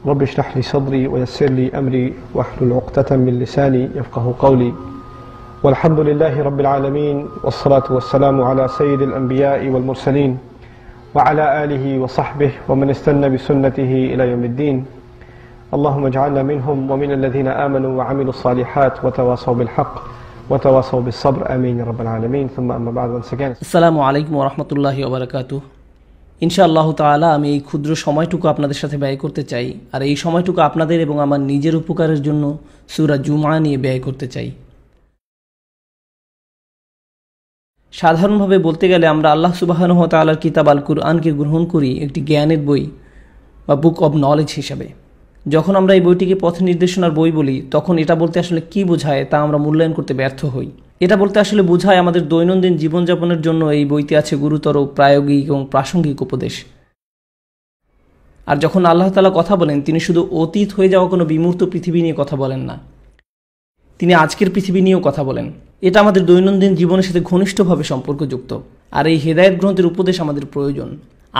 رب اشرح لي صدري ويسر لي أمري واحلل عقدة من لساني يفقه قولي والحمد لله رب العالمين والصلاة والسلام على سيد الأنبياء والمرسلين وعلى آله وصحبه ومن استنى بسنته إلى يوم الدين اللهم اجعلنا منهم ومن الذين آمنوا وعملوا الصالحات وتواصوا بالحق وتواصوا بالصبر آمين يا رب العالمين ثم أما بعد once again আসসালামু আলাইকুম ওয়া রাহমাতুল্লাহি ওয়া বারাকাতুহু ইনশাআল্লাহ তাআলা আমি এই ক্ষুদ্র সময়টুকু আপনাদের সাথে ব্যয় করতে চাই আর এই সময়টুকু আপনাদের এবং আমার নিজের উপকারের জন্য সূরা জুমআ নিয়ে ব্যয় করতে চাই। সাধারণভাবে বলতে গেলে আমরা আল্লাহ সুবহানাহু ওয়া তাআলার কিতাব আল কুরআনকে গ্রহণ করি একটি জ্ঞানের বই বা বুক অব নলেজ হিসাবে। যখন আমরা এই বইটিকে পথ নির্দেশনার বই বলি তখন এটা বলতে আসলে কি বোঝায় তা আমরা মূল্যায়ন করতে ব্যর্থ হই। এটা বলতে আসলে বোঝায় আমাদের দৈনন্দিন জীবনযাপনের জন্য এই বইতে আছে গুরুতর প্রায়োগিক এবং প্রাসঙ্গিক উপদেশ। আর যখন আল্লাহ তাআলা কথা বলেন তিনি শুধু অতীত হয়ে যাওয়া কোনো বিমূর্ত পৃথিবী নিয়ে কথা বলেন না, তিনি আজকের পৃথিবী নিয়েও কথা বলেন। এটা আমাদের দৈনন্দিন জীবনের সাথে ঘনিষ্ঠভাবে সম্পর্কযুক্ত। আর এই হেদায়েত গ্রন্থের উপদেশ আমাদের প্রয়োজন।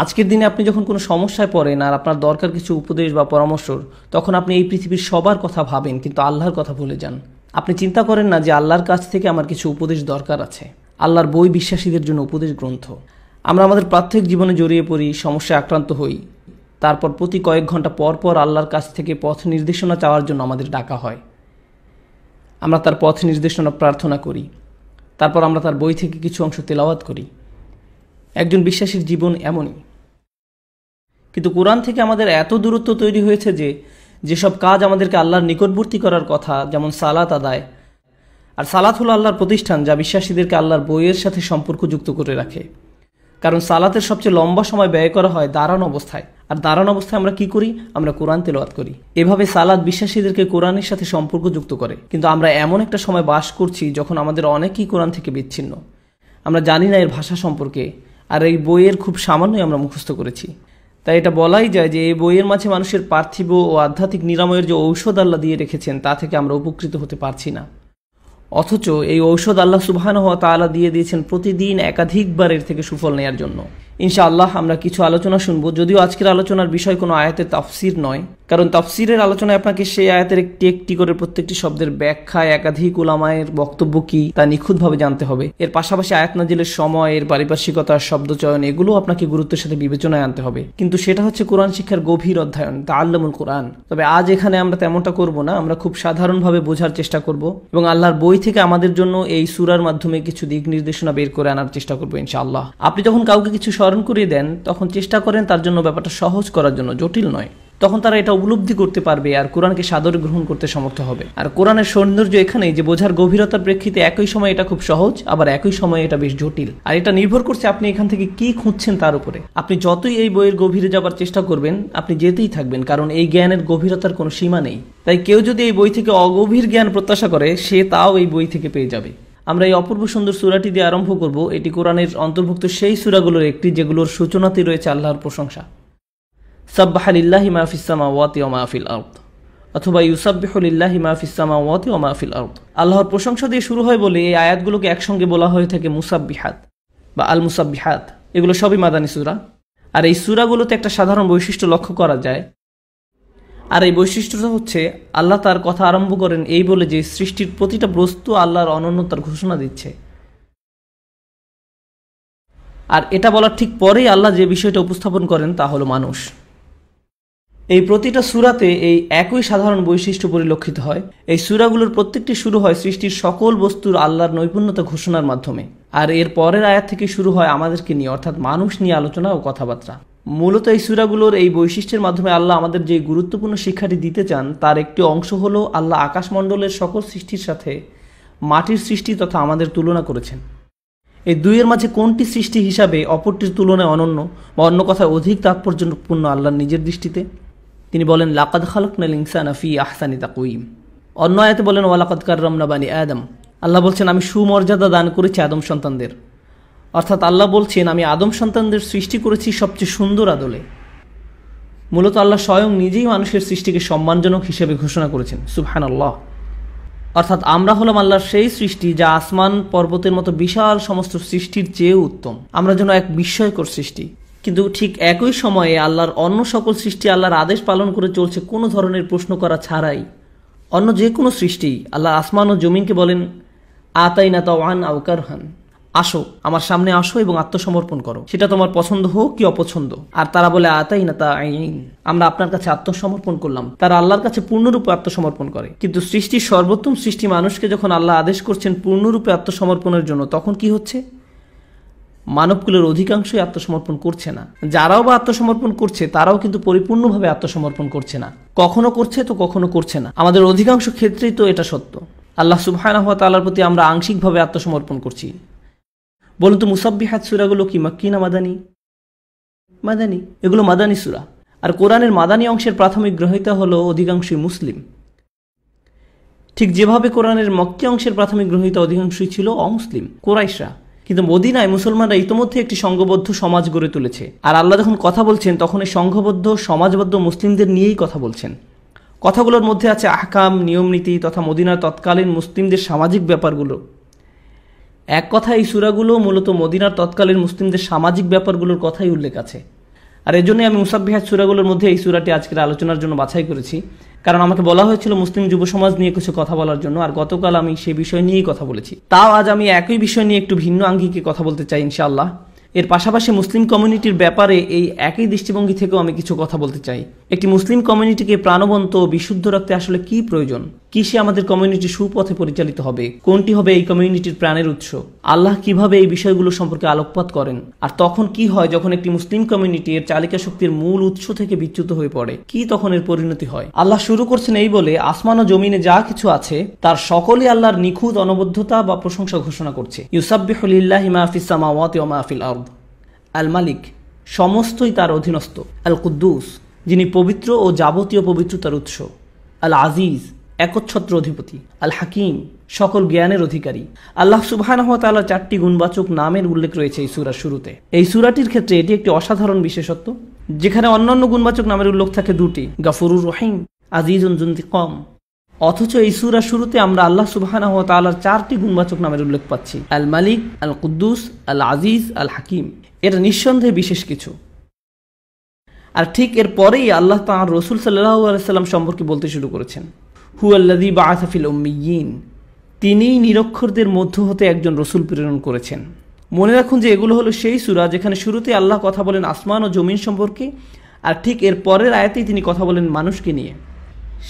আজকের দিনে আপনি যখন কোনো সমস্যায় পড়েন আর আপনার দরকার কিছু উপদেশ বা পরামর্শর, তখন আপনি এই পৃথিবীর সবার কথা ভাবেন কিন্তু আল্লাহর কথা ভুলে যান। আপনি চিন্তা করেন না যে আল্লাহর কাছ থেকে আমার কিছু উপদেশ দরকার আছে। আল্লাহর বই বিশ্বাসীদের জন্য উপদেশ গ্রন্থ। আমরা আমাদের প্রাত্যহিক জীবনে জড়িয়ে পড়ি, সমস্যায় আক্রান্ত হই, তারপর প্রতি কয়েক ঘন্টা পর পর আল্লাহর কাছ থেকে পথ নির্দেশনা চাওয়ার জন্য আমাদের ডাকা হয়। আমরা তার পথ নির্দেশনা প্রার্থনা করি, তারপর আমরা তার বই থেকে কিছু অংশ তেলাওয়াত করি। একজন বিশ্বাসীর জীবন এমনই। কিন্তু কোরআন থেকে আমাদের এত দূরত্ব তৈরি হয়েছে যে যেসব কাজ আমাদেরকে আল্লাহর নিকটবর্তী করার কথা, যেমন সালাত আদায়, আর সালাত হলো আল্লাহর প্রতিষ্ঠান যা বিশ্বাসীদেরকে আল্লাহর বইয়ের সাথে সম্পর্কযুক্ত করে রাখে। কারণ সালাতের সবচেয়ে লম্বা সময় ব্যয় করা হয় দাঁড়ানো অবস্থায়, আর দাঁড়ানো অবস্থায় আমরা কি করি? আমরা কোরআন তেলাওয়াত করি। এভাবে সালাত বিশ্বাসীদেরকে কোরআনের সাথে সম্পর্কযুক্ত করে। কিন্তু আমরা এমন একটা সময় বাস করছি যখন আমাদের অনেকেই কোরআন থেকে বিচ্ছিন্ন। আমরা জানি না এর ভাষা সম্পর্কে, আর এই বইয়ের খুব সামান্যই আমরা মুখস্থ করেছি। তাই এটা বলাই যায় যে এই বইয়ের মাঝে মানুষের পার্থিব ও আধ্যাত্মিক নিরাময়ের যে ঔষধ আল্লাহ দিয়ে রেখেছেন তা থেকে আমরা উপকৃত হতে পারছি না। অথচ এই ঔষধ আল্লাহ সুবহানাহু ওয়া তাআলা দিয়ে দিয়েছেন প্রতিদিন একাধিকবার এর থেকে সুফল নেয়ার জন্য। ইনশাআল্লাহ আমরা কিছু আলোচনা শুনবো, যদিও আজকের আলোচনার বিষয় কোনো আয়াতের তাফসির নয়, কারণ তাফসিরের আলোচনায় আপনাকে সেই আয়াতের একটি একটি করে প্রত্যেকটি শব্দের ব্যাখ্যায় একাধিক উলামায়ের বক্তব্য কি তা নিখুঁতভাবে জানতে হবে। এর পাশাপাশি আয়াত নাজিলের সময়, এর পারিপার্শ্বিকতা, শব্দচয়ন এগুলো আপনাকে গুরুত্বের সাথে বিবেচনায় আনতে হবে। কিন্তু সেটা হচ্ছে কোরআন শিক্ষার গভীর অধ্যয়ন, তাআল্লুমুল কোরআন। তবে আজ এখানে আমরা তেমনটা করব না, আমরা খুব সাধারণভাবে বোঝার চেষ্টা করব এবং আল্লাহর বই থেকে আমাদের জন্য এই সূরার মাধ্যমে কিছু দিক নির্দেশনা বের করে আনার চেষ্টা করব ইনশাআল্লাহ। আপনি যখন কাউকে কিছু স্মরণ করিয়ে দেন তখন চেষ্টা করেন তার জন্য ব্যাপারটা সহজ করার জন্য, জটিল নয়। তখন তারা এটা উপলব্ধি করতে পারবে আর কোরআনকে সাদরে গ্রহণ করতে সমর্থ হবে। আর কোরআনের সৌন্দর্য এখানেই যে বোঝার গভীরতার প্রেক্ষিতে একই সময় এটা খুব সহজ, আবার একই সময় এটা বেশ জটিল। আর এটা নির্ভর করছে আপনি এখান থেকে কি খুঁজছেন তার উপরে। আপনি যতই এই বইয়ের গভীরে যাবার চেষ্টা করবেন আপনি যেতেই থাকবেন, কারণ এই জ্ঞানের গভীরতার কোনো সীমা নেই। তাই কেউ যদি এই বই থেকে অগভীর জ্ঞান প্রত্যাশা করে সে তাও এই বই থেকে পেয়ে যাবে। আমরা এই অপূর্ব সুন্দর সূরাটি দিয়ে আরম্ভ করব। এটি কোরআনের অন্তর্ভুক্ত সেই সূরাগুলোর একটি যেগুলোর সূচনাতে রয়েছে আল্লাহর প্রশংসা। সাব্বাহা লিল্লাহি মা ফিস সামাওয়াতি ওয়া মা ফিল আরদ, অথবা ইউসাব্বিহু লিল্লাহি মা ফিস সামাওয়াতি ওয়া মা ফিল আরদ। আল্লাহর প্রশংসা দিয়ে শুরু হয় বলে এই আয়াতগুলোকে একসঙ্গে বলা হয়ে থাকে মুসাব্বিহাত বা আল মুসাব্বিহাত। এগুলো সবই মাদানী সূরা। আর এই সূরাগুলোতে একটা সাধারণ বৈশিষ্ট্য লক্ষ্য করা যায়, আর এই বৈশিষ্ট্যটা হচ্ছে আল্লাহ তার কথা আরম্ভ করেন এই বলে যে সৃষ্টির প্রতিটা বস্তু আল্লাহর অনন্যতার ঘোষণা দিচ্ছে। আর এটা বলার ঠিক পরেই আল্লাহ যে বিষয়টা উপস্থাপন করেন তা হলো মানুষ। এই প্রতিটা সূরাতে এই একই সাধারণ বৈশিষ্ট্য পরিলক্ষিত হয়। এই সূরাগুলোর প্রত্যেকটি শুরু হয় সৃষ্টির সকল বস্তুর আল্লাহর নৈপুণ্যতা ঘোষণার মাধ্যমে, আর এর পরের আয়াত থেকে শুরু হয় আমাদেরকে নিয়ে, অর্থাৎ মানুষ নিয়ে আলোচনা ও কথাবার্তা। মূলত এই সূরাগুলোর এই বৈশিষ্ট্যের মাধ্যমে আল্লাহ আমাদের যে গুরুত্বপূর্ণ শিক্ষাটি দিতে চান তার একটি অংশ হলো আল্লাহ আকাশমণ্ডলের সকল সৃষ্টির সাথে মাটির সৃষ্টি তথা আমাদের তুলনা করেছেন। এই দুইয়ের মাঝে কোনটি সৃষ্টি হিসাবে অপরটির তুলনায় অনন্য বা অন্য কথায় অধিক তাৎপর্যপূর্ণ আল্লাহর নিজের দৃষ্টিতে? তিনি বলেন লাকাদ খালাকনাল ইনসানা ফি আহসানি তাকওয়িম। অন্য আয়াতে বলেন ওয়ালাকাদ কাররামনা বানি আদম। আল্লাহ বলছেন আমি সুমর্যাদা দান করেছি আদম সন্তানদের। অর্থাৎ আল্লাহ বলছেন আমি আদম সন্তানদের সৃষ্টি করেছি সবচেয়ে সুন্দর আদলে। মূলত আল্লাহ স্বয়ং নিজেই মানুষের সৃষ্টিকে সম্মানজনক হিসেবে ঘোষণা করেছেন। সুবহানাল্লাহ। অর্থাৎ আমরা হলাম আল্লাহর সেই সৃষ্টি যা আসমান পর্বতের মতো বিশাল সমস্ত সৃষ্টির চেয়েও উত্তম। আমরা যেন এক বিস্ময়কর সৃষ্টি। কিন্তু ঠিক একই সময়ে আল্লাহর অন্য সকল সৃষ্টি আল্লাহর আদেশ পালন করে চলছে কোনো ধরনের প্রশ্ন করা ছাড়াই। অন্য যে কোনো সৃষ্টি আল্লাহ আসমান ও জমিনকে বলেন আতাইনা তাওয়ান আও কারহান, আসো আমার সামনে আসো এবং আত্মসমর্পণ করো, সেটা তোমার পছন্দ হোক কি অপছন্দ। আর তারা বলে আতাইনা তাইন, আমরা আপনার কাছে আত্মসমর্পণ করলাম। তারা আল্লাহর কাছে পূর্ণরূপে আত্মসমর্পণ করে। কিন্তু সৃষ্টির সর্বোত্তম সৃষ্টি মানুষকে যখন আল্লাহ আদেশ করছেন পূর্ণরূপে আত্মসমর্পণের জন্য, তখন কি হচ্ছে? মানবকুলের অধিকাংশই আত্মসমর্পণ করছে না। যারাও বা আত্মসমর্পণ করছে তারাও কিন্তু পরিপূর্ণভাবে আত্মসমর্পণ করছে না। কখনো করছে তো কখনো করছে না। আমাদের অধিকাংশ ক্ষেত্রেই তো এটা সত্য। আল্লাহ সুবহানাহু ওয়া তাআলার প্রতি আমরা আংশিকভাবে আত্মসমর্পণ করছি। বলুন তো মুসাব্বিহাত সূরাগুলো কি মাক্কি না মাদানী? মাদানী। এগুলো মাদানী সূরা। আর কোরআনের মাদানী অংশের প্রাথমিক গ্রহীতা হলো অধিকাংশই মুসলিম। ঠিক যেভাবে কোরআনের মক্কি অংশের প্রাথমিক গ্রহীতা অধিকাংশই ছিল অমুসলিম, কুরাইশরা। কিন্তু মদিনায় মুসলমানরা ইতোমধ্যে একটি সংঘবদ্ধ সমাজ গড়ে তুলেছে। আর আল্লাহ যখন কথা বলছেন তখন এই সংঘবদ্ধ সমাজবদ্ধ মুসলিমদের নিয়েই কথা বলছেন। কথাগুলোর মধ্যে আছে আহকাম, নিয়মনীতি তথা মদিনার তৎকালীন মুসলিমদের সামাজিক ব্যাপারগুলো। এক কথা এই সূরাগুলো মূলত মদিনার তৎকালীন মুসলিমদের সামাজিক ব্যাপারগুলোর কথাই উল্লেখ আছে। আর এজন্যই আমি মুসাব্বিহাত সূরাগুলোর মধ্যে এই সূরাটি আজকের আলোচনার জন্য বাছাই করেছি, কারণ আমাকে বলা হয়েছিল মুসলিম যুব সমাজ নিয়ে কিছু কথা বলার জন্য, আর গতকাল আমি সেই বিষয় নিয়েই কথা বলেছি। তাও আজ আমি একই বিষয় নিয়ে একটু ভিন্ন আঙ্গিকে কথা বলতে চাই ইনশাআল্লাহ। এর পাশাপাশি মুসলিম কমিউনিটির ব্যাপারে এই একই দৃষ্টিভঙ্গি থেকেও আমি কিছু কথা বলতে চাই। একটি মুসলিম কমিউনিটিকে প্রাণবন্ত ও বিশুদ্ধ রাখতে আসলে কি প্রয়োজন, কিসে আমাদের কমিউনিটি সুপথে পরিচালিত হবে, কোনটি হবে এই কমিউনিটির প্রাণের উৎস, আল্লাহ কিভাবে এই বিষয়গুলো সম্পর্কে আলোকপাত করেন, আর তখন কি হয় যখন একটি মুসলিম কমিউনিটি এর চালিকা শক্তির মূল উৎস থেকে বিচ্যুত হয়ে পড়ে, কি তখন এর পরিণতি হয়। আল্লাহ শুরু করছেন এই বলে, আসমান ও জমিনে যা কিছু আছে তার সকলই আল্লাহর নিখুঁত অনবদ্যতা বা প্রশংসা ঘোষণা করছে। ইউসাব্বিহু লিল্লাহি মা ফিস সামাওয়াতি ওয়া মা ফিল আরদ। আল মালিক, সমস্তই তার অধীনস্থ। আল কুদ্দুস, যিনি পবিত্র ও যাবতীয় পবিত্রতার উৎস। আল আজিজ, একচ্ছত্র অধিপতি। আল হাকিম, সকল জ্ঞানের অধিকারী। আল্লাহ সুবহানাহু ওয়া তাআলার 4টি গুণবাচক নামের উল্লেখ রয়েছে এই সূরার শুরুতে। এই সূরাটির ক্ষেত্রে এটি একটি অসাধারণ বিশেষত্ব, যেখানে অন্যান্য গুণবাচক নামের উল্লেখ থাকে 2টি, গাফুরুর রহিম, আজিজুন যুনতিকাম। অথচ এই সূরার শুরুতে আমরা আল্লাহ সুবহানাহু ওয়া তাআলার 4টি গুণবাচক নামের উল্লেখ পাচ্ছি, আল মালিক, আল কুদ্দুস, আল আজিজ, আল হাকিম। এটা নিঃসন্দেহে বিশেষ কিছু। আর ঠিক এর পরেই আল্লাহ তাআলা রাসূল সাল্লাল্লাহু আলাইহি সাল্লাম সম্পর্কে বলতে শুরু করেছেন, হুয়াল্লাযী বাআসা ফিল উম্মিয়িন, তিনিই নিরক্ষরদের মধ্য হতে একজন রাসূল প্রেরণ করেছেন। মনে রাখুন যে এগুলো হলো সেই সূরা যেখানে শুরুতে আল্লাহ কথা বলেন আসমান ও জমিন সম্পর্কে, আর ঠিক এর পরের আয়াতেই তিনি কথা বলেন মানুষকে নিয়ে।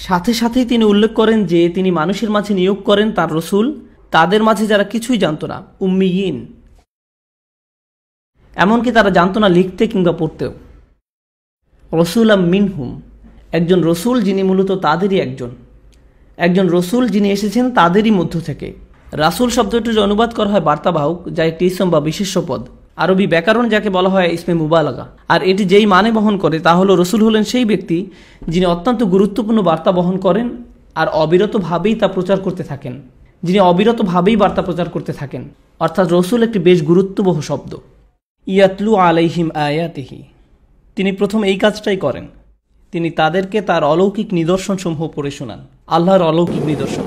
সাথে সাথেই তিনি উল্লেখ করেন যে তিনি মানুষের মাঝে নিয়োগ করেন তার রাসূল, তাদের মাঝে যারা কিছুই জানত না, উম্মিয়িন। এমনকি তারা জানত না লিখতে কিংবা পড়তেও। রাসূলাম মিনহুম, একজন রসুল যিনি মূলত তাদেরই একজন রসুল যিনি এসেছেন তাদেরই মধ্য থেকে। রাসূল শব্দটির অনুবাদ করা হয় বার্তাবাহক, যা একটি ইসম বা বিশেষ্য পদ। আরবি ব্যাকরণ যাকে বলা হয় ইসমে মুবালাগা। আর এটি যেই মানে বহন করে তা হলো রসুল হলেন সেই ব্যক্তি যিনি অত্যন্ত গুরুত্বপূর্ণ বার্তা বহন করেন আর অবিরতভাবেই তা প্রচার করতে থাকেন, বার্তা প্রচার করতে থাকেন। অর্থাৎ রসুল একটি বেশ গুরুত্ববহ শব্দ। ইয়াতলু আলাইহিম আয়াতিহি, তিনি প্রথম এই কাজটাই করেন, তিনি তাদেরকে তার অলৌকিক নিদর্শন সমূহ পড়ে শোনান। আল্লাহর অলৌকিক নিদর্শন।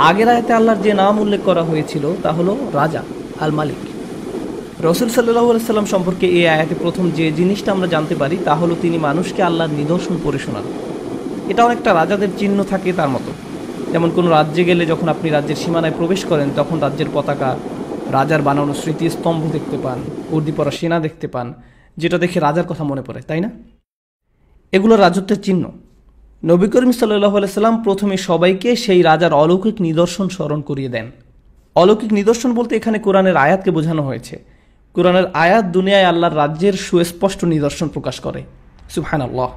আগের আয়াতে আল্লাহর যে নাম উল্লেখ করা হয়েছিল তা হলো রাজা, আল মালিক। রাসূল সাল্লাল্লাহু আলাইহি সাল্লাম সম্পর্কে এই আয়াতে প্রথম যে জিনিসটা আমরা জানতে পারি তা হলো তিনি মানুষকে আল্লাহর নিদর্শন পড়ে শোনান। এটা অনেকটা রাজাদের চিহ্ন থাকে তার মতো। যেমন কোনো রাজ্যে গেলে যখন আপনি রাজ্যের সীমানায় প্রবেশ করেন তখন রাজ্যের পতাকা, রাজার বানানো স্মৃতিস্তম্ভ দেখতে পান, বর্দি পরা সেনা দেখতে পান, যেটা দেখে রাজার কথা মনে পড়ে, তাই না? এগুলো রাজত্বের চিহ্ন। নবী করিম সাল্লাল্লাহু আলাইহি সাল্লাম প্রথমে সবাইকে সেই রাজার অলৌকিক নিদর্শন স্মরণ করিয়ে দেন। অলৌকিক নিদর্শন বলতে এখানে কোরআনের আয়াতকে বোঝানো হয়েছে। কোরআনের আয়াত দুনিয়ায় আল্লাহর রাজ্যের সুস্পষ্ট নিদর্শন প্রকাশ করে। সুবহানাল্লাহ।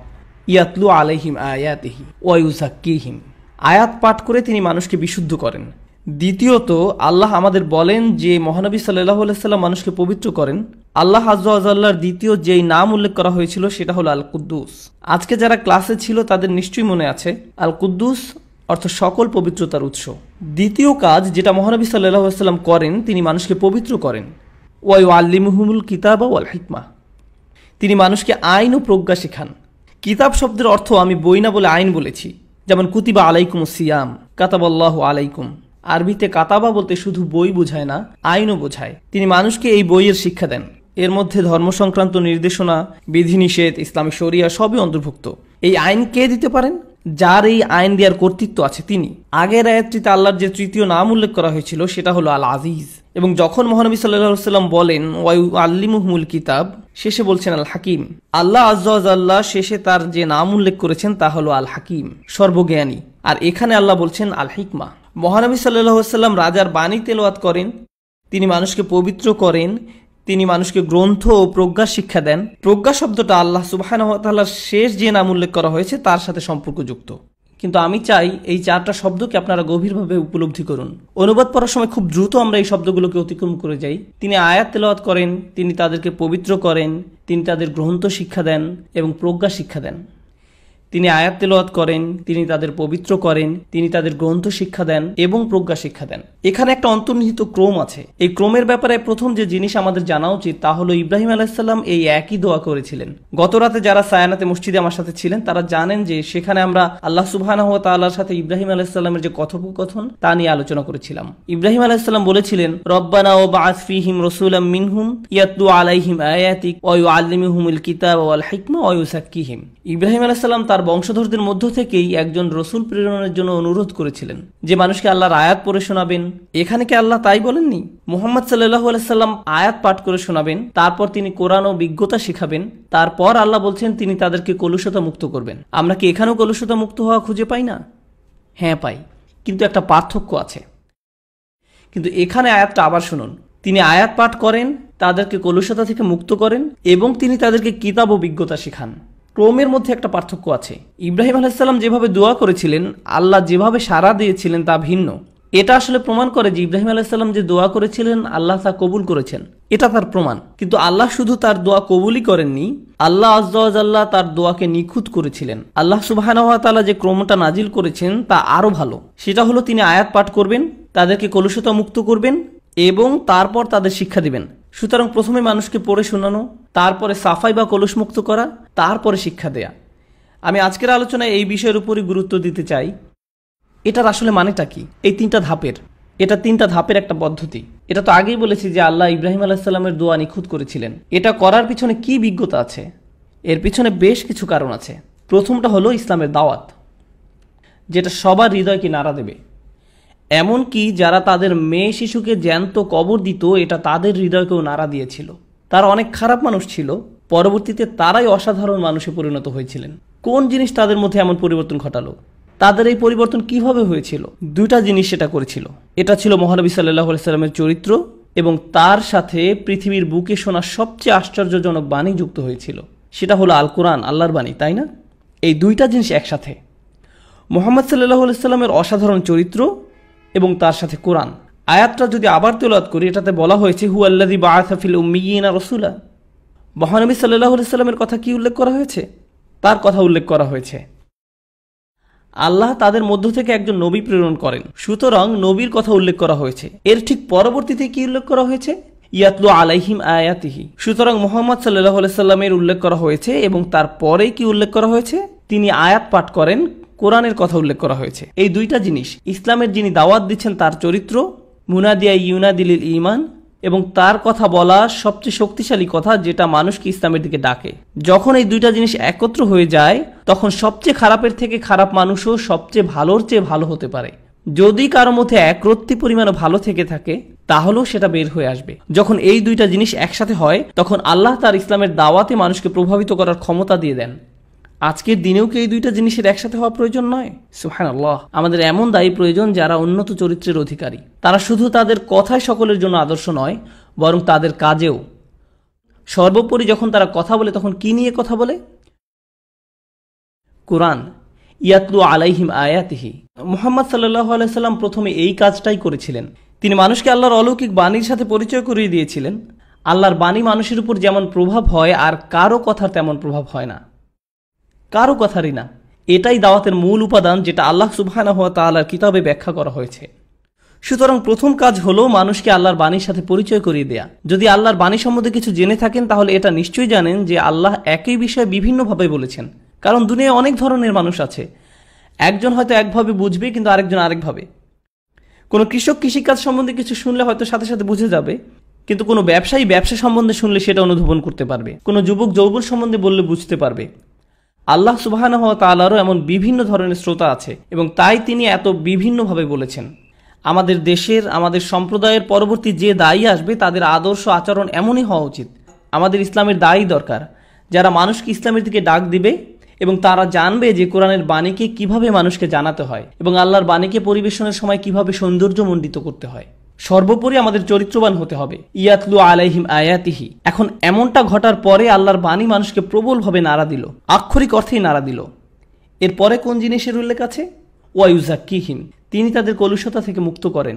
ইয়াতলু আলাইহিম আয়াতিহি ওয়া ইউযাক্কিহিম, আয়াত পাঠ করে তিনি মানুষকে বিশুদ্ধ করেন। দ্বিতীয়ত আল্লাহ আমাদের বলেন যে মহানবী সাল্লাল্লাহু আলাইহি সাল্লাম মানুষকে পবিত্র করেন। আল্লাহ আযজা ওয়া জাল্লার দ্বিতীয় যেই নাম উল্লেখ করা হয়েছিল সেটা হলো আল কুদ্দুস। আজকে যারা ক্লাসে ছিল তাদের নিশ্চয়ই মনে আছে আল কুদ্দুস অর্থ সকল পবিত্রতার উৎস। দ্বিতীয় কাজ যেটা মহানবী সাল্লাল্লাহু আলাইহি সাল্লাম করেন, তিনি মানুষকে পবিত্র করেন। ওয়া ইউআল্লিমুহুমুল কিতাবা ওয়াল হিকমা, তিনি মানুষকে আইন ও প্রজ্ঞা শেখান। কিতাব শব্দের অর্থ আমি বই না বলে আইন বলেছি, যেমন কুতিবা আলাইকুমুস সিয়াম, কাতাবাল্লাহু আলাইকুম। আরবিতে কাতাবা বলতে শুধু বই বোঝায় না, আইনও বোঝায়। তিনি মানুষকে এই বইয়ের শিক্ষা দেন। এর মধ্যে ধর্ম সংক্রান্ত নির্দেশনা, বিধিনিষেধ, ইসলামী শরিয়া সবই অন্তর্ভুক্ত। এই আইন কে দিতে পারেন? যার এই আইন দেওয়ার কর্তৃত্ব আছে তিনি। আগের আয়াতটিতে আল্লাহর যে তৃতীয় নাম উল্লেখ করা হয়েছিল সেটা হলো আল আজিজ, এবং যখন মহানবী সাল্লাল্লাহু আলাইহি ওয়াসাল্লাম বলেন ওয়ায়ুআল্লিমুহুমুল কিতাব, শেষে বলছেন আল হাকিম। আল্লাহ আযজা ওয়া জাল্লা শেষে তার যে নাম উল্লেখ করেছেন তা হলো আল হাকিম, সর্বজ্ঞানী। আর এখানে আল্লাহ বলছেন আল হিকমা। মহানবী সাল্লাল্লাহু আলাইহি ওয়াসাল্লাম রাজার বাণী তেলাওয়াত করেন, তিনি মানুষকে পবিত্র করেন, তিনি মানুষকে গ্রন্থ ও প্রজ্ঞা শিক্ষা দেন। প্রজ্ঞা শব্দটা আল্লাহ সুবহানাহু ওয়া তাআলার শেষ যে নাম উল্লেখ করা হয়েছে তার সাথে সম্পর্কযুক্ত। কিন্তু আমি চাই এই চারটা শব্দকে আপনারা গভীরভাবে উপলব্ধি করুন। অনুবাদ পড়ার সময় খুব দ্রুত আমরা এই শব্দগুলোকে অতিক্রম করে যাই। তিনি আয়াত তেলাওয়াত করেন, তিনি তাদেরকে পবিত্র করেন, তিনি তাদের গ্রন্থ শিক্ষা দেন এবং প্রজ্ঞা শিক্ষা দেন। তিনি আয়াত তেলাওয়াত করেন, তিনি তাদের পবিত্র করেন, তিনি তাদের গ্রন্থ শিক্ষা দেন এবং প্রজ্ঞা শিক্ষা দেন। এখানে একটা অন্তর্নিহিত ক্রম আছে। এই ক্রমের ব্যাপারে প্রথম যে জিনিস আমাদের জানা উচিত তা হলো ইব্রাহিম আলাইহিস সালাম এই একই দোয়া করেছিলেন। গত রাতে যারা সায়ানাতে মসজিদে আমার সাথে ছিলেন তারা জানেন যে সেখানে আমরা আল্লাহ সুবহানাহু ওয়া তাআলার সাথে ইব্রাহিম আলাইহিস সালামের যে কথোপকথন তা নিয়ে আলোচনা করেছিলাম। ইব্রাহিম আলাইহিস সালাম বলেছিলেন, রব্বানা ওয়াবআস ফীহিম রাসূলাম মিনহুম ইয়াতলু আলাইহিম আয়াতিক ওয়া ইউআল্লিমুহুমুল কিতাবা ওয়াল হিকমা ওয়া ইউযাক্কিহিম। ইব্রাহিম আলাইহিস সালাম তার বংশধরদের মধ্য থেকেই একজন রসুল প্রেরণের জন্য অনুরোধ করেছিলেন যে মানুষকে আল্লাহর আয়াত পড়ে শোনাবেন। এখানে কি আল্লাহ তাই বলেননি? মুহাম্মদ সাল্লাল্লাহু আলাইহি সাল্লাম আয়াত পাঠ করে শোনাবেন, তারপর তিনি কোরআন ও বিজ্ঞতা শিখাবেন, তারপর আল্লাহ বলছেন তিনি তাদেরকে কলুষতা মুক্ত করবেন। আমরা কি এখানেও কলুষতা মুক্ত হওয়া খুঁজে পাই না? হ্যাঁ পাই, কিন্তু একটা পার্থক্য আছে। কিন্তু এখানে আয়াতটা আবার শুনুন, তিনি আয়াত পাঠ করেন, তাদেরকে কলুষতা থেকে মুক্ত করেন এবং তিনি তাদেরকে কিতাব ও বিজ্ঞতা শিখান। ক্রমের মধ্যে একটা পার্থক্য আছে। ইব্রাহিম আলাইহিস সালাম যেভাবে দোয়া করেছিলেন, আল্লাহ যেভাবে সাড়া দিয়েছিলেন তা ভিন্ন। এটা আসলে প্রমাণ করে যে ইব্রাহিম আলাইহিস সালাম যে দোয়া করেছিলেন আল্লাহ তা কবুল করেছেন, এটা তার প্রমাণ। কিন্তু আল্লাহ শুধু তার দোয়া কবুলই করেননি, আল্লাহ আযজা ওয়া জাল্লা তার দোয়াকে নিখুঁত করেছিলেন। আল্লাহ সুবহানাহু ওয়া তাআলা যে ক্রমটা নাজিল করেছেন তা আরো ভালো। সেটা হলো তিনি আয়াত পাঠ করবেন, তাদেরকে কলুষতা মুক্ত করবেন এবং তারপর তাদের শিক্ষা দিবেন। সুতরাং প্রথমে মানুষকে পড়ে শোনানো, তারপরে সাফাই বা কলুষ মুক্ত করা, তারপরে শিক্ষা দেয়া। আমি আজকের আলোচনায় এই বিষয়ের উপরই গুরুত্ব দিতে চাই। এটার আসলে মানেটা কি? এই তিনটা ধাপের একটা পদ্ধতি। এটা তো আগেই বলেছি যে আল্লাহ ইব্রাহিম আলাইহিস সালামের দোয়া নিখুঁত করেছিলেন। এটা করার পিছনে কি বিজ্ঞতা আছে? এর পিছনে বেশ কিছু কারণ আছে। প্রথমটা হলো ইসলামের দাওয়াত, যেটা সবার হৃদয়কে নাড়া দেবে। এমনকি যারা তাদের মেয়ে শিশুকে জ্যান্ত কবর দিত, এটা তাদের হৃদয়কেও নাড়া দিয়েছিল। তারা অনেক খারাপ মানুষ ছিল, পরবর্তীতে তারাই অসাধারণ মানুষে পরিণত হয়েছিলেন। কোন জিনিস তাদের মধ্যে এমন পরিবর্তন ঘটালো? তাদের এই পরিবর্তন কিভাবে হয়েছিল? দুইটা জিনিস সেটা করেছিল। এটা ছিল মহানবী সাল্লাল্লাহু আলাইহি সাল্লামের চরিত্র এবং তার সাথে পৃথিবীর বুকে শোনা সবচেয়ে আশ্চর্যজনক বাণী যুক্ত হয়েছিল। সেটা হলো আল কোরআন, আল্লাহর বাণী, তাই না? এই দুইটা জিনিস একসাথে, মুহাম্মদ সাল্লাল্লাহু আলাইহি সাল্লামের অসাধারণ চরিত্র এবং তার সাথে কোরআন। আয়াতটা যদি আবার তেলাওয়াত করি, এটাতে বলা হয়েছে হুয়াল্লাযী বাআসা ফিল উম্মিয়িনা রাসূলা। মহানবী সাল্লাল্লাহু আলাইহি সাল্লামের কথা কি উল্লেখ করা হয়েছে? তার কথা উল্লেখ করা হয়েছে। আল্লাহ তাদের মধ্য থেকে একজন নবী প্রেরণ করেন, সুতরাং নবীর কথা উল্লেখ করা হয়েছে। এর ঠিক পরবর্তীতে কি উল্লেখ করা হয়েছে? ইয়াতলু আলাইহিম আয়াতিহি। সুতরাং মুহাম্মদ সাল্লাল্লাহু আলাইহি সাল্লামের উল্লেখ করা হয়েছে এবং তারপরে কি উল্লেখ করা হয়েছে? তিনি আয়াত পাঠ করেন, কোরআনের কথা উল্লেখ করা হয়েছে। এই দুইটা জিনিস, ইসলামের যিনি দাওয়াত দিচ্ছেন তার চরিত্র, মুনাদিয়া ইউনাদিলিল ঈমান, এবং তার কথা বলা সবচেয়ে শক্তিশালী কথা যেটা মানুষকে ইসলামের দিকে ডাকে। যখন এই দুইটা জিনিস একত্র হয়ে যায়, তখন সবচেয়ে খারাপের থেকে খারাপ মানুষও সবচেয়ে ভালোর চেয়ে ভালো হতে পারে। যদি কারো মধ্যে একরত্তি পরিমাণে ভালো থেকে থাকে, তাহলেও সেটা বের হয়ে আসবে। যখন এই দুইটা জিনিস একসাথে হয়, তখন আল্লাহ তার ইসলামের দাওয়াতে মানুষকে প্রভাবিত করার ক্ষমতা দিয়ে দেন। আজকের দিনেও কি এই দুইটা জিনিসের একসাথে হওয়া প্রয়োজন নয়? সুবহানাল্লাহ। আমাদের এমন দায়ী প্রয়োজন যারা উন্নত চরিত্রের অধিকারী। তারা শুধু তাদের কথায় সকলের জন্য আদর্শ নয়, বরং তাদের কাজেও। সর্বোপরি যখন তারা কথা বলে, তখন কি নিয়ে কথা বলে? কোরআন। ইয়াতলু আলাইহিম আয়াতিহি। মুহাম্মদ সাল্লাল্লাহু আলাইহি সাল্লাম প্রথমে এই কাজটাই করেছিলেন। তিনি মানুষকে আল্লাহর অলৌকিক বাণীর সাথে পরিচয় করিয়ে দিয়েছিলেন। আল্লাহর বাণী মানুষের উপর যেমন প্রভাব হয়, আর কারো কথার তেমন প্রভাব হয় না, কারো কথারই না। এটাই দাওয়াতের মূল উপাদান, যেটা আল্লাহ সুবহানাহু ওয়া তাআলার কিতাবে ব্যাখ্যা করা হয়েছে। সুতরাং প্রথম কাজ হলো মানুষকে আল্লাহর বাণীর সাথে পরিচয় করিয়ে দেয়া। যদি আল্লাহর বাণী সম্বন্ধে কিছু জেনে থাকেন, তাহলে এটা নিশ্চয়ই জানেন যে আল্লাহ একই বিষয়ে বিভিন্নভাবে বলেছেন। কারণ দুনিয়ায় অনেক ধরনের মানুষ আছে। একজন হয়তো একভাবে বুঝবে, কিন্তু আরেকজন আরেকভাবে। কোনো কৃষক কৃষিকাজ সম্বন্ধে কিছু শুনলে হয়তো সাথে সাথে বুঝে যাবে, কিন্তু কোনো ব্যবসায়ী ব্যবসা সম্বন্ধে শুনলে সেটা অনুধাবন করতে পারবে, কোনো যুবক যৌবন সম্বন্ধে বললে বুঝতে পারবে। আল্লাহ সুবহানাহু ওয়া তাআলারও এমন বিভিন্ন ধরনের শ্রোতা আছে এবং তাই তিনি এত বিভিন্নভাবে বলেছেন। আমাদের দেশের, আমাদের সম্প্রদায়ের পরবর্তী যে দায়ী আসবে তাদের আদর্শ আচরণ এমনই হওয়া উচিত। আমাদের ইসলামের দায়ী দরকার, যারা মানুষকে ইসলামের দিকে ডাক দিবে এবং তারা জানবে যে কোরআনের বাণীকে কিভাবে মানুষকে জানাতে হয় এবং আল্লাহর বাণীকে পরিবেশনের সময় কিভাবে সৌন্দর্যমণ্ডিত করতে হয়। সর্বোপরি আমাদের চরিত্রবান হতে হবে। ইয়াতলু আলাইহিম আয়াতিহি। এখন এমনটা ঘটার পরে আল্লাহর বাণী মানুষকে প্রবলভাবে নাড়া দিল, আক্ষরিক অর্থেই নাড়া দিল। এরপরে কোন জিনিসের উল্লেখ আছে? ওয়ায়ুজাক্কিহিম। তিনি তাদের কলুষতা থেকে মুক্ত করেন,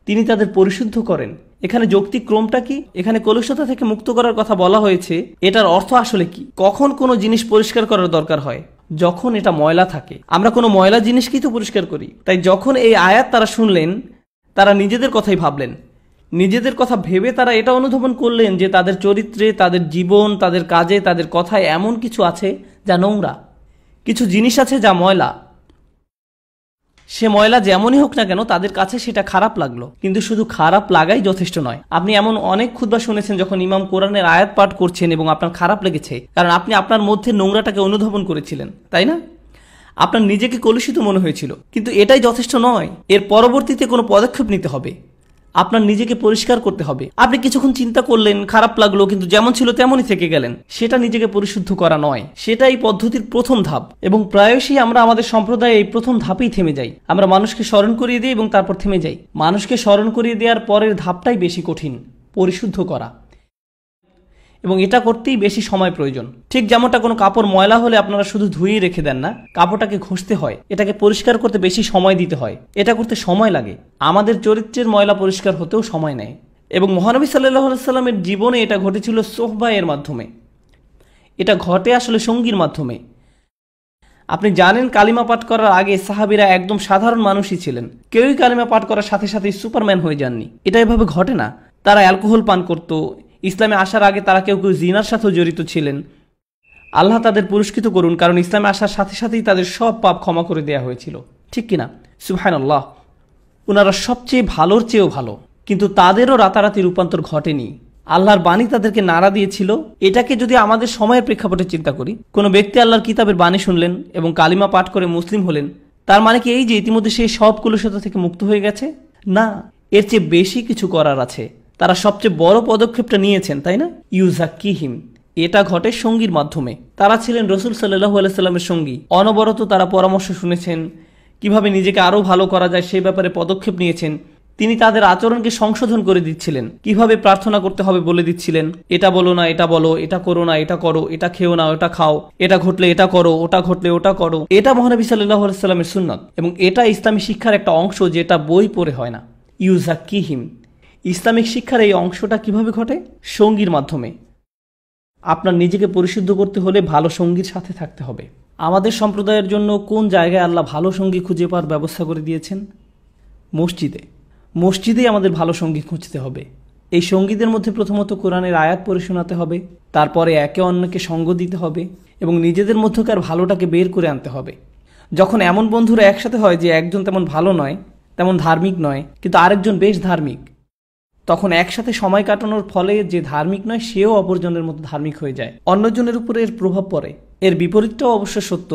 তিনি তাদের পরিশুদ্ধ করেন। এখানে যৌক্তিক ক্রমটা কি? এখানে কলুষতা থেকে মুক্ত করার কথা বলা হয়েছে, এটার অর্থ আসলে কি? কখন কোনো জিনিস পরিষ্কার করার দরকার হয়? যখন এটা ময়লা থাকে। আমরা কোনো ময়লা জিনিসকেই তো পরিষ্কার করি। তাই যখন এই আয়াত তারা শুনলেন, তারা নিজেদের কথাই ভাবলেন। নিজেদের কথা ভেবে তারা এটা অনুধাবন করলেন যে তাদের চরিত্রে, তাদের জীবন, তাদের কাজে, তাদের কথায় এমন কিছু আছে যা নোংরা, কিছু জিনিস আছে যা ময়লা। সে ময়লা যেমনই হোক না কেন তাদের কাছে সেটা খারাপ লাগলো, কিন্তু শুধু খারাপ লাগাই যথেষ্ট নয়। আপনি এমন অনেক খুতবা শুনেছেন যখন ইমাম কোরআনের আয়াত পাঠ করছেন এবং আপনার খারাপ লেগেছে, কারণ আপনি আপনার মধ্যে নোংরাটাকে অনুধাবন করেছিলেন, তাই না? আপনার নিজেকে কলুষিত মনে হয়েছিল, কিন্তু এটাই যথেষ্ট নয়। এর পরবর্তীতে কোনো পদক্ষেপ নিতে হবে, আপনার নিজেকে পরিষ্কার করতে হবে। আপনি কিছুক্ষণ চিন্তা করলেন, খারাপ লাগলো, কিন্তু যেমন ছিল তেমনই থেকে গেলেন, সেটা নিজেকে পরিশুদ্ধ করা নয়। সেটা এই পদ্ধতির প্রথম ধাপ এবং প্রায়শই আমরা আমাদের সম্প্রদায়ে এই প্রথম ধাপেই থেমে যাই। আমরা মানুষকে স্মরণ করিয়ে দিই এবং তারপর থেমে যাই। মানুষকে স্মরণ করিয়ে দেওয়ার পরের ধাপটাই বেশি কঠিন, পরিশুদ্ধ করা, এবং এটা করতেই বেশি সময় প্রয়োজন। ঠিক যেমনটা কোনো কাপড় ময়লা হলে আপনারা শুধু ধুয়েই রেখে দেন না, কাপড়টাকে ঘষতে হয়, এটাকে পরিষ্কার করতে বেশি সময় দিতে হয়, এটা করতে সময় লাগে। আমাদের চরিত্রের ময়লা পরিষ্কার হতেও সময় নেয় এবং মহানবী সাল্লাল্লাহু আলাইহি সাল্লামের জীবনে এটা ঘটেছিল সোহবায়ের মাধ্যমে। এটা ঘটে আসলে সঙ্গীর মাধ্যমে। আপনি জানেন কালিমা পাঠ করার আগে সাহাবীরা একদম সাধারণ মানুষই ছিলেন। কেউই কালিমা পাঠ করার সাথে সাথে সুপারম্যান হয়ে যাননি। এটা এভাবে ঘটে না। তারা অ্যালকোহল পান করত। ইসলামে আসার আগে তারা কেউ কেউ জিনার সাথেও জড়িত ছিলেন। আল্লাহ তাদের পুরস্কৃত করুন, কারণ ইসলামে আসার সাথে সাথেই তাদের সব পাপ ক্ষমা করে দেওয়া হয়েছিল, ঠিক কিনা? সুবহানাল্লাহ। ওনারা সবচেয়ে ভালোর চেয়েও ভালো, কিন্তু তাদেরও রাতারাতি রূপান্তর ঘটেনি। আল্লাহর বাণী তাদেরকে নাড়া দিয়েছিল। এটাকে যদি আমাদের সময়ের প্রেক্ষাপটে চিন্তা করি, কোনো ব্যক্তি আল্লাহর কিতাবের বাণী শুনলেন এবং কালিমা পাঠ করে মুসলিম হলেন, তার মানে কি এই যে ইতিমধ্যে সেই সব কলুষতা থেকে মুক্ত হয়ে গেছে? না, এর চেয়ে বেশি কিছু করার আছে। তারা সবচেয়ে বড় পদক্ষেপটা নিয়েছেন, তাই না? ইউজাক্কিহিম। এটা ঘটে সঙ্গীর মাধ্যমে। তারা ছিলেন রাসূল সাল্লাল্লাহু আলাইহি সাল্লামের সঙ্গী। অনবরত তারা পরামর্শ শুনেছেন, কিভাবে নিজেকে আরো ভালো করা যায় সেই ব্যাপারে পদক্ষেপ নিয়েছেন। তিনি তাদের আচরণকে সংশোধন করে দিচ্ছিলেন, কিভাবে প্রার্থনা করতে হবে বলে দিচ্ছিলেন। এটা বলো না, এটা বলো, এটা করো না, এটা করো, এটা খেও না, ওটা খাও, এটা ঘটলে এটা করো, ওটা ঘটলে ওটা করো। এটা মহানবী সাল্লাল্লাহু আলাইহি সাল্লামের সুন্নাত এবং এটা ইসলামী শিক্ষার একটা অংশ, যেটা বই পড়ে হয় না। ইউজাক্কিহিম। ইসলামিক শিক্ষার এই অংশটা কিভাবে ঘটে? সঙ্গীর মাধ্যমে। আপনার নিজেকে পরিশুদ্ধ করতে হলে ভালো সঙ্গীর সাথে থাকতে হবে। আমাদের সম্প্রদায়ের জন্য কোন জায়গায় আল্লাহ ভালো সঙ্গী খুঁজে পাওয়ার ব্যবস্থা করে দিয়েছেন? মসজিদে। মসজিদেই আমাদের ভালো সঙ্গী খুঁজতে হবে। এই সঙ্গীদের মধ্যে প্রথমত কোরআনের আয়াত পড়ে শোনাতে হবে, তারপরে একে অন্যকে সঙ্গ দিতে হবে এবং নিজেদের মধ্যকার ভালোটাকে বের করে আনতে হবে। যখন এমন বন্ধুরা একসাথে হয় যে একজন তেমন ভালো নয়, তেমন ধার্মিক নয়, কিন্তু আরেকজন বেশ ধার্মিক, তখন একসাথে সময় কাটানোর ফলে যে ধার্মিক নয় সেও অপরজনের মতো ধার্মিক হয়ে যায়। অন্যজনের উপরে এর প্রভাব পড়ে। এর বিপরীতটাও অবশ্য সত্য।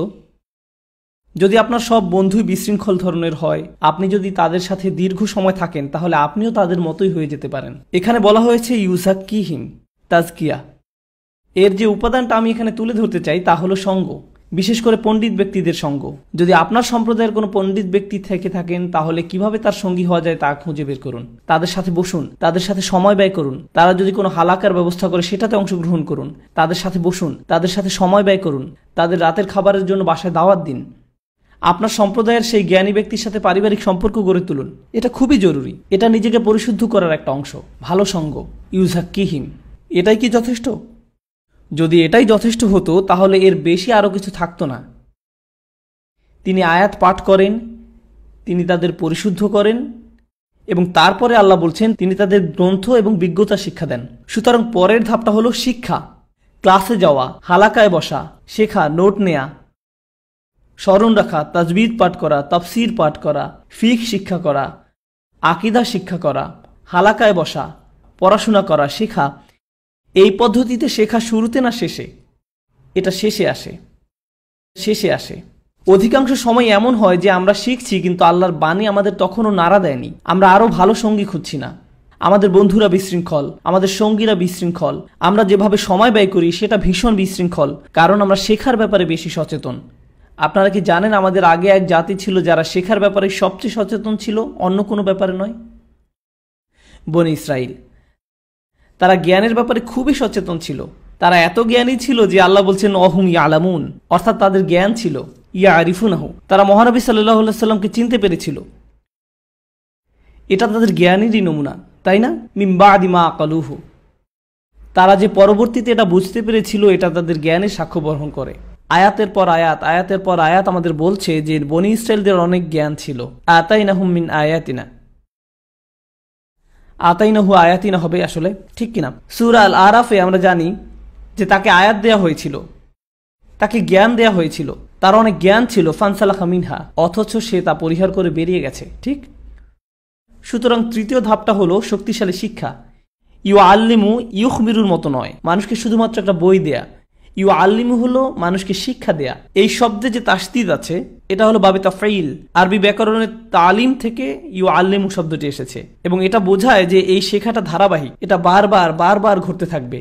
যদি আপনার সব বন্ধুই বিশৃঙ্খল ধরনের হয়, আপনি যদি তাদের সাথে দীর্ঘ সময় থাকেন, তাহলে আপনিও তাদের মতোই হয়ে যেতে পারেন। এখানে বলা হয়েছে ইউজাক্কিহিম, তাজকিয়া। এর যে উপাদানটা আমি এখানে তুলে ধরতে চাই তা হলো সঙ্গ, বিশেষ করে পণ্ডিত ব্যক্তিদের সঙ্গ। যদি আপনার সম্প্রদায়ের কোনো পণ্ডিত ব্যক্তি থেকে থাকেন, তাহলে কিভাবে তার সঙ্গী হওয়া যায় তা খুঁজে বের করুন। তাদের সাথে বসুন, তাদের সাথে সময় ব্যয় করুন। তারা যদি কোনো হালাকার ব্যবস্থা করে সেটাতে অংশগ্রহণ করুন। তাদের সাথে বসুন, তাদের সাথে সময় ব্যয় করুন। তাদের রাতের খাবারের জন্য বাসায় দাওয়াত দিন। আপনার সম্প্রদায়ের সেই জ্ঞানী ব্যক্তির সাথে পারিবারিক সম্পর্ক গড়ে তুলুন। এটা খুবই জরুরি। এটা নিজেকে পরিশুদ্ধ করার একটা অংশ। ভালো সঙ্গ, ইউজাক্কিহিম। এটাই কি যথেষ্ট? যদি এটাই যথেষ্ট হতো তাহলে এর বেশি আরো কিছু থাকতো না। তিনি আয়াত পাঠ করেন, তিনি তাদের পরিশুদ্ধ করেন এবং তারপরে আল্লাহ বলছেন তিনি তাদের গ্রন্থ এবং বিজ্ঞতা শিক্ষা দেন। সুতরাং পরের ধাপটা হলো শিক্ষা। ক্লাসে যাওয়া, হালাকায় বসা, শেখা, নোট নেয়া, স্মরণ রাখা, তাজবিদ পাঠ করা, তাফসির পাঠ করা, ফিকহ শিক্ষা করা, আকীদা শিক্ষা করা, হালাকায় বসা, পড়াশোনা করা, শেখা, এই পদ্ধতিতে শেখা শুরুতে না শেষে? এটা শেষে আসে। অধিকাংশ সময় এমন হয় যে আমরা শিখছি কিন্তু আল্লাহর বাণী আমাদের তখনও নাড়া দেয়নি। আমরা আরো ভালো সঙ্গী খুঁজছি না, আমাদের বন্ধুরা বিশৃঙ্খল, আমাদের সঙ্গীরা বিশৃঙ্খল, আমরা যেভাবে সময় ব্যয় করি সেটা ভীষণ বিশৃঙ্খল, কারণ আমরা শেখার ব্যাপারে বেশি সচেতন। আপনারা কি জানেন আমাদের আগে এক জাতি ছিল যারা শেখার ব্যাপারে সবচেয়ে সচেতন ছিল, অন্য কোনো ব্যাপারে নয়? বনি ইসরাইল। তারা জ্ঞানের ব্যাপারে খুবই সচেতন ছিল। তারা এত জ্ঞানী ছিল যে আল্লাহ বলছেন অহুম ইয়ালামুন, অর্থাৎ তাদের জ্ঞান ছিল। ইয়া আরিফুনাহু, তারা মহানবী সাল্লাল্লাহু আলাইহি সাল্লামকে চিনতে পেরেছিল। এটা তাদের জ্ঞানেরই নমুনা, তাই না? মিন বাদি মা আকালুহু, তারা যে পরবর্তীতে এটা বুঝতে পেরেছিল, এটা তাদের জ্ঞানের সাক্ষ্য বহন করে। আয়াতের পর আয়াত আমাদের বলছে যে বনি ইসরাইলদের অনেক জ্ঞান ছিল। আতাইনাহুম মিন আয়াতিনা, আতাইনাহু আয়াতিনা হবে আসলে, ঠিক কিনা? সূরা আল আরাফে আমরা জানি যে তাকে আয়াত দেয়া হয়েছিল, তাকে জ্ঞান দেয়া হয়েছিল, তার অনেক জ্ঞান ছিল। ফানসালাখা মিনহা, অথচ সে তা পরিহার করে বেরিয়ে গেছে। ঠিক। সুতরাং তৃতীয় ধাপটা হলো শক্তিশালী শিক্ষা। ইউ আল্লিমু ইউখবিরুর মতো নয়, মানুষকে শুধুমাত্র একটা বই দেয়া। ইউ আল্লিমু হলো মানুষকে শিক্ষা দেয়া। এই শব্দে যে তাসদিদ আছে এটা হলো বাবে তাফঈল, আরবি ব্যাকরণের তালিম থেকে ইউ আল্লিমু শব্দটি এসেছে, এবং এটা বোঝায় যে এই শেখাটা ধারাবাহিক, এটা বারবার ঘটতে থাকবে।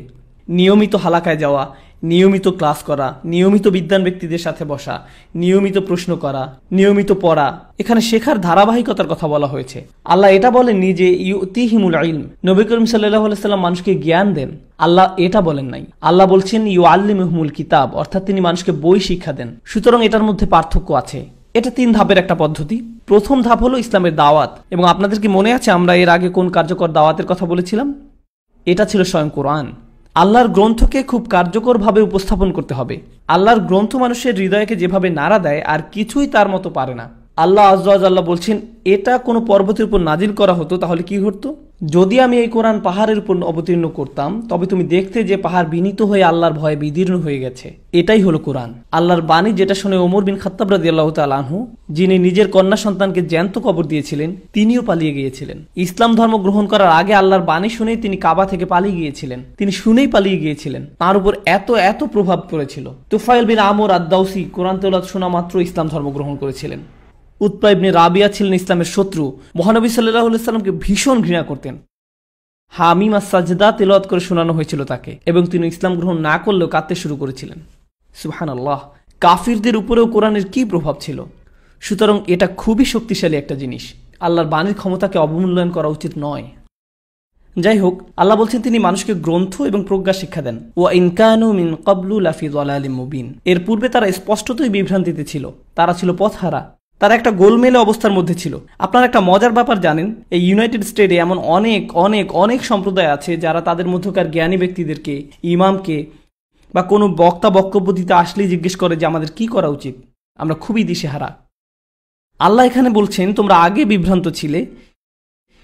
নিয়মিত হালাকায় যাওয়া, নিয়মিত ক্লাস করা, নিয়মিত বিদ্বান ব্যক্তিদের সাথে বসা, নিয়মিত প্রশ্ন করা, নিয়মিত পড়া, এখানে শেখার ধারাবাহিকতার কথা বলা হয়েছে। আল্লাহ এটা বলেননি যে ইউতিহিমুল ইলম, নবী করিম সাল্লাল্লাহু আলাইহি সাল্লাম মানুষকে জ্ঞান দেন, আল্লাহ এটা বলেন নাই। আল্লাহ বলছেন ইউআল্লিমুহুমুল কিতাব, অর্থাৎ তিনি মানুষকে বই শিক্ষা দেন। সুতরাং এটার মধ্যে পার্থক্য আছে। এটা 3 ধাপের একটা পদ্ধতি। প্রথম ধাপ হলো ইসলামের দাওয়াত, এবং আপনাদের কি মনে আছে আমরা এর আগে কোন কার্যকর দাওয়াতের কথা বলেছিলাম? এটা ছিল স্বয়ং কোরআন। আল্লাহর গ্রন্থকে খুব কার্যকরভাবে উপস্থাপন করতে হবে। আল্লাহর গ্রন্থ মানুষের হৃদয়কে যেভাবে নাড়া দেয় আর কিছুই তার মতো পারে না। আল্লাহ আযজা ওয়া জাল্লা বলছেন এটা কোনো পর্বতের উপর নাজিল করা হতো তাহলে কি হতো? যদি আমি এই কোরআন পাহাড়ের উপর অবতীর্ণ করতাম তবে তুমি দেখতে যে পাহাড় বিনীত হয়ে আল্লাহর ভয়ে বিদীর্ণ হয়ে গেছে। এটাই হলো কোরআন, আল্লাহর বাণী, যেটা শুনে ওমর বিন খাত্তাব রাদিয়াল্লাহু তাআলা আনহু, যিনি নিজের কন্যা সন্তানকে জ্যান্ত কবর দিয়েছিলেন, তিনিও পালিয়ে গিয়েছিলেন। ইসলাম ধর্ম গ্রহণ করার আগে আল্লাহর বাণী শুনেই তিনি কাবা থেকে পালিয়ে গিয়েছিলেন। তিনি শুনেই পালিয়ে গিয়েছিলেন, তার উপর এত প্রভাব পড়েছিল। তুফাইল বিন আমর আদ-দাউসি কোরআন তেলাওয়াত শোনা মাত্র ইসলাম ধর্ম গ্রহণ করেছিলেন। উতবা ইবনে রাবিয়া ছিলেন ইসলামের শত্রু, মহানবী সাল্লাল্লাহু আলাইহি সাল্লামকে ভীষণ ঘৃণা করতেন। হামিম আস-সাজদা তেলাওয়াত করে শোনানো হয়েছিল তাকে, এবং তিনি ইসলাম গ্রহণ না করলেও কাঁদতে শুরু করেছিলেন। সুবহানাল্লাহ, কাফিরদের উপরেও কোরআনের কি প্রভাব ছিল। সুতরাং এটা খুবই শক্তিশালী একটা জিনিস। আল্লাহর বাণীর ক্ষমতাকে অবমূল্যায়ন করা উচিত নয়। যাই হোক, আল্লাহ বলছেন তিনি মানুষকে গ্রন্থ এবং প্রজ্ঞা শিক্ষা দেন। ওয়া ইন কানু মিন ক্বাবলু লাফি যালালিম মুবিন, এর পূর্বে তারা স্পষ্টতই বিভ্রান্তিতে ছিল, তারা ছিল পথহারা, তারা একটা গোলমেলে অবস্থার মধ্যে ছিল। আপনারা একটা মজার ব্যাপার জানেন, এই ইউনাইটেড স্টেটে এমন অনেক সম্প্রদায় আছে যারা তাদের মধ্যকার জ্ঞানী ব্যক্তিদেরকে, ইমামকে বা কোনো বক্তব্য দিতে আসলেই জিজ্ঞেস করে যে আমাদের কি করা উচিত। আমরা খুবই দিশেহারা। আল্লাহ এখানে বলছেন তোমরা আগে বিভ্রান্ত ছিলে,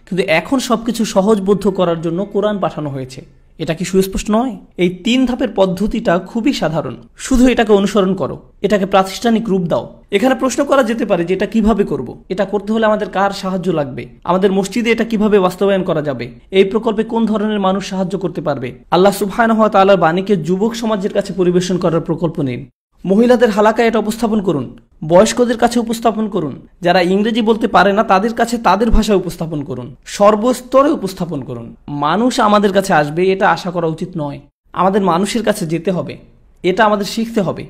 কিন্তু এখন সবকিছু সহজবোধ্য করার জন্য কোরআন পাঠানো হয়েছে। এটা কি সুস্পষ্ট নয়? এই 3 ধাপের পদ্ধতিটা খুবই সাধারণ, শুধু এটাকে অনুসরণ করো, এটাকে প্রাতিষ্ঠানিক রূপ দাও। এখানে প্রশ্ন করা যেতে পারে যে এটা কিভাবে করব, এটা করতে হলে আমাদের কার সাহায্য লাগবে, আমাদের মসজিদে এটা কিভাবে বাস্তবায়ন করা যাবে, এই প্রকল্পে কোন ধরনের মানুষ সাহায্য করতে পারবে। আল্লাহ সুবহানাহু ওয়া তাআলার বাণীকে যুবক সমাজের কাছে পরিবেশন করার প্রকল্প নিন। মহিলাদের হালাকায় এটা উপস্থাপন করুন, বয়স্কদের কাছে উপস্থাপন করুন, যারা ইংরেজি বলতে পারে না তাদের কাছে তাদের ভাষায় উপস্থাপন করুন, সর্বস্তরে উপস্থাপন করুন। মানুষ আমাদের কাছে আসবে এটা আশা করা উচিত নয়। আমাদের মানুষের কাছে যেতে হবে, এটা আমাদের শিখতে হবে।